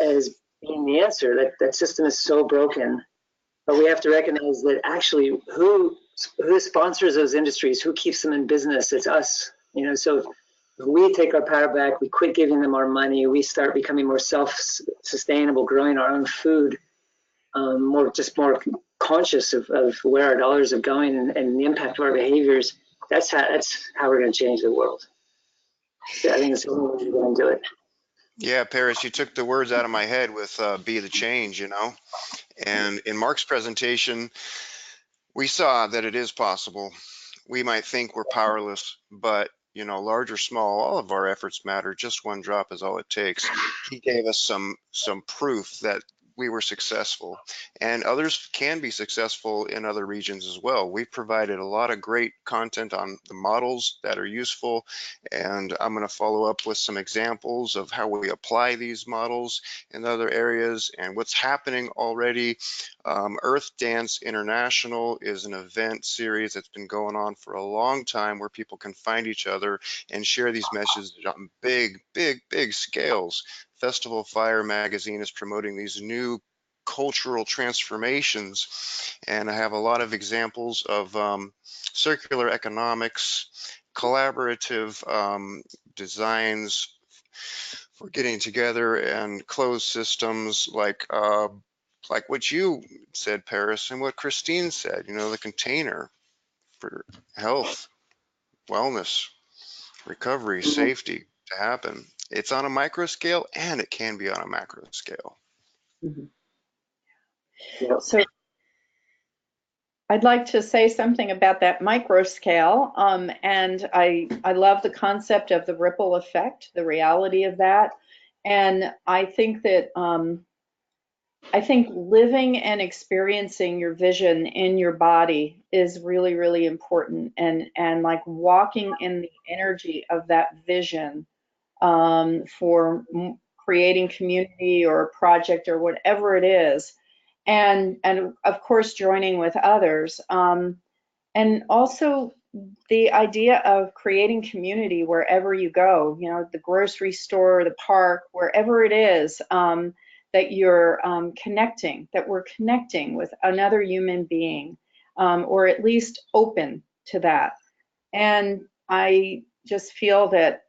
as being the answer. That system is so broken. But we have to recognize that actually who sponsors those industries, who keeps them in business, it's us. So if we take our power back, we quit giving them our money, we start becoming more self-sustainable, growing our own food, more conscious of where our dollars are going and the impact of our behaviors. That's how we're going to change the world. So I think it's the only way we're going to do it. Yeah, Paris, you took the words out of my head with be the change, And in Mark's presentation, we saw that it is possible. We might think we're powerless, but large or small, all of our efforts matter. Just one drop is all it takes. He gave us some proof that we were successful, and others can be successful in other regions as well. We've provided a lot of great content on the models that are useful, and I'm going to follow up with some examples of how we apply these models in other areas and what's happening already. Earth Dance International is an event series that's been going on for a long time, where people can find each other and share these messages on big scales. Festival Fire magazine is promoting these new cultural transformations. And I have a lot of examples of circular economics, collaborative designs for getting together, and closed systems like what you said, Paris, and what Christine said, you know, the container for health, wellness, recovery, safety to happen. It's on a micro scale and it can be on a macro scale. So I'd like to say something about that micro scale. And I love the concept of the ripple effect, the reality of that. And I think that I think living and experiencing your vision in your body is really, really important. And like walking in the energy of that vision for creating community or a project or whatever it is, and of course joining with others, and also the idea of creating community wherever you go, you know, the grocery store, the park, wherever it is, that you're connecting, that we're connecting with another human being, or at least open to that. And I just feel that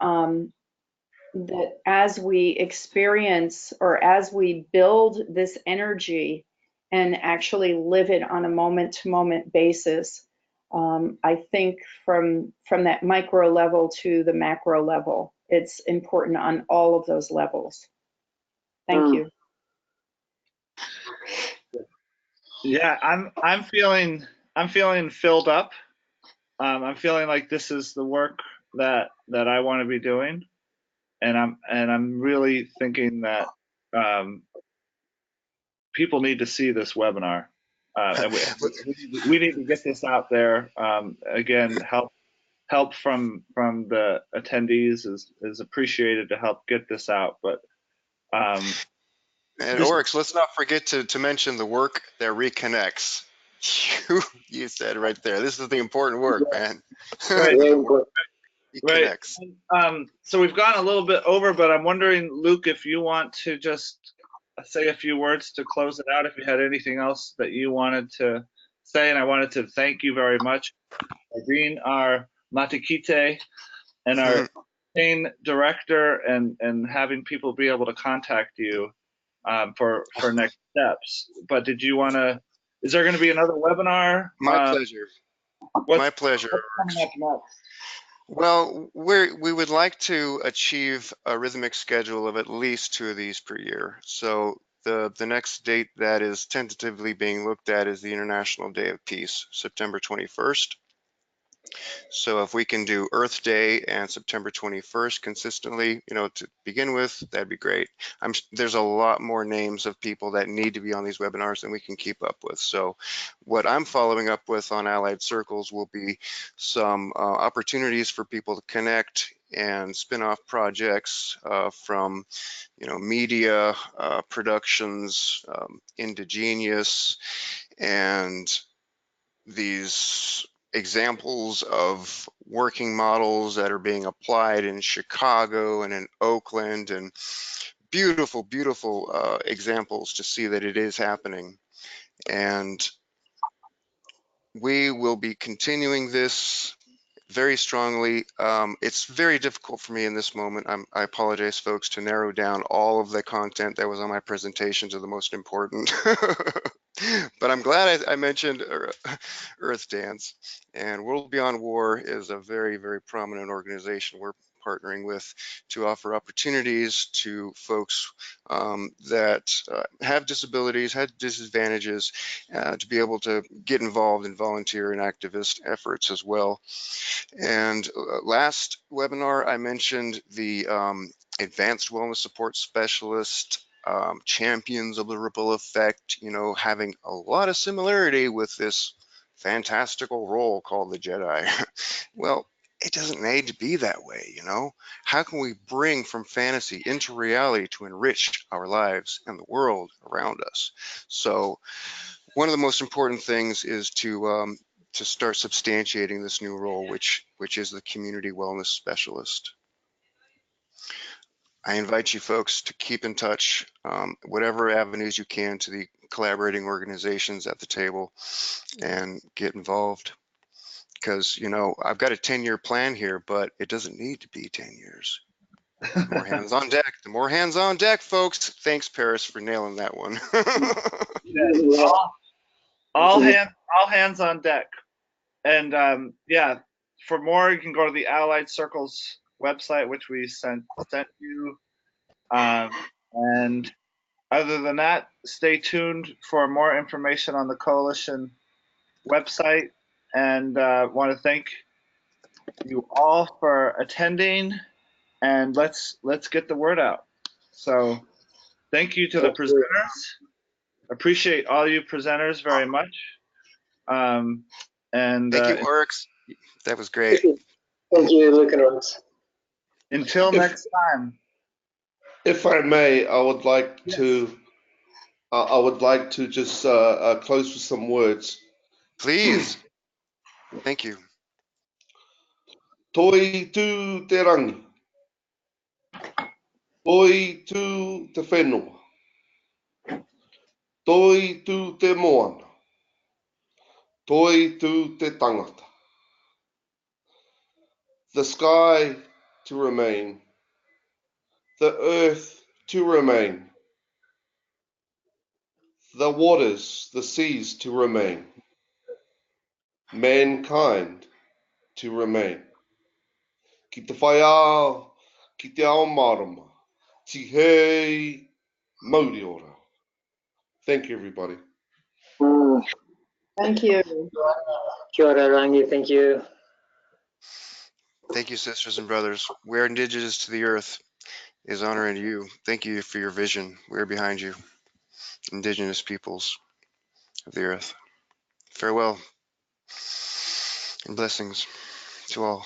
that as we experience or as we build this energy and actually live it on a moment-to-moment basis, I think from that micro level to the macro level, it's important on all of those levels. Thank you. Yeah, I'm feeling filled up. I'm feeling like this is the work that I want to be doing, and I'm really thinking that people need to see this webinar, and we need to get this out there. Again, help from the attendees is appreciated to help get this out. But And this, Oryx, let's not forget to mention the work that reconnects. You said right there, this is the important work, man. right, Very important. right. Reconnects. So we've gone a little bit over, but I'm wondering, Luke, if you want to just say a few words to close it out, if you had anything else that you wanted to say. And I wanted to thank you very much for being our Matikite and our campaign director, and having people be able to contact you for next steps. But did you want to? Is there going to be another webinar? My pleasure. My pleasure. What's coming up next? Well, we would like to achieve a rhythmic schedule of at least 2 of these per year. So the next date that is tentatively being looked at is the International Day of Peace, September 21st. So if we can do Earth Day and September 21st consistently, you know, to begin with, that'd be great. There's a lot more names of people that need to be on these webinars than we can keep up with. So what I'm following up with on Allied Circles will be some opportunities for people to connect and spin-off projects from, you know, media productions, indigenous, and these examples of working models that are being applied in Chicago and in Oakland, and beautiful, beautiful examples to see that it is happening. And we will be continuing this very strongly. It's very difficult for me in this moment. I apologize, folks, to narrow down all of the content that was on my presentation to the most important. But I'm glad I mentioned Earth Dance. And World Beyond War is a very, very prominent organization we're partnering with to offer opportunities to folks that have disabilities, have disadvantages, to be able to get involved in volunteer and activist efforts as well. And last webinar, I mentioned the advanced wellness support specialist, champions of the ripple effect, you know, having a lot of similarity with this fantastical role called the Jedi. Well, it doesn't need to be that way, you know. How can we bring from fantasy into reality to enrich our lives and the world around us? So one of the most important things is to start substantiating this new role, which is the community wellness specialist. I invite you folks to keep in touch, whatever avenues you can, to the collaborating organizations at the table and get involved. Because, you know, I've got a 10-year plan here, but it doesn't need to be 10 years. More hands on deck. The more hands on deck, folks. Thanks, Paris, for nailing that one. Yeah, all hands on deck. And yeah, for more, you can go to the Allied Circles website, which we sent you. And other than that, stay tuned for more information on the coalition website. And want to thank you all for attending. And let's get the word out. So thank you to the presenters. Appreciate all you presenters very much. And Thank you, Oryx. That was great. Thank you, Luke and Oryx. until next time. If I may, I would like Yes. to just close with some words. Please. Thank you. Toi tu te rangi. Toi tu te whenua. Toi tu te moana. Toi tu te tangata. The sky to remain. The earth to remain. The waters, the seas to remain. Mankind to remain. Ki te whai ao, ki te ao marama. Ti hei mauri ora. Thank you, everybody. Thank you. Kia ora, Rangi. Thank you. Thank you, sisters and brothers. We are indigenous to the earth is honoring you. Thank you for your vision. We are behind you. Indigenous peoples of the earth. Farewell and blessings to all.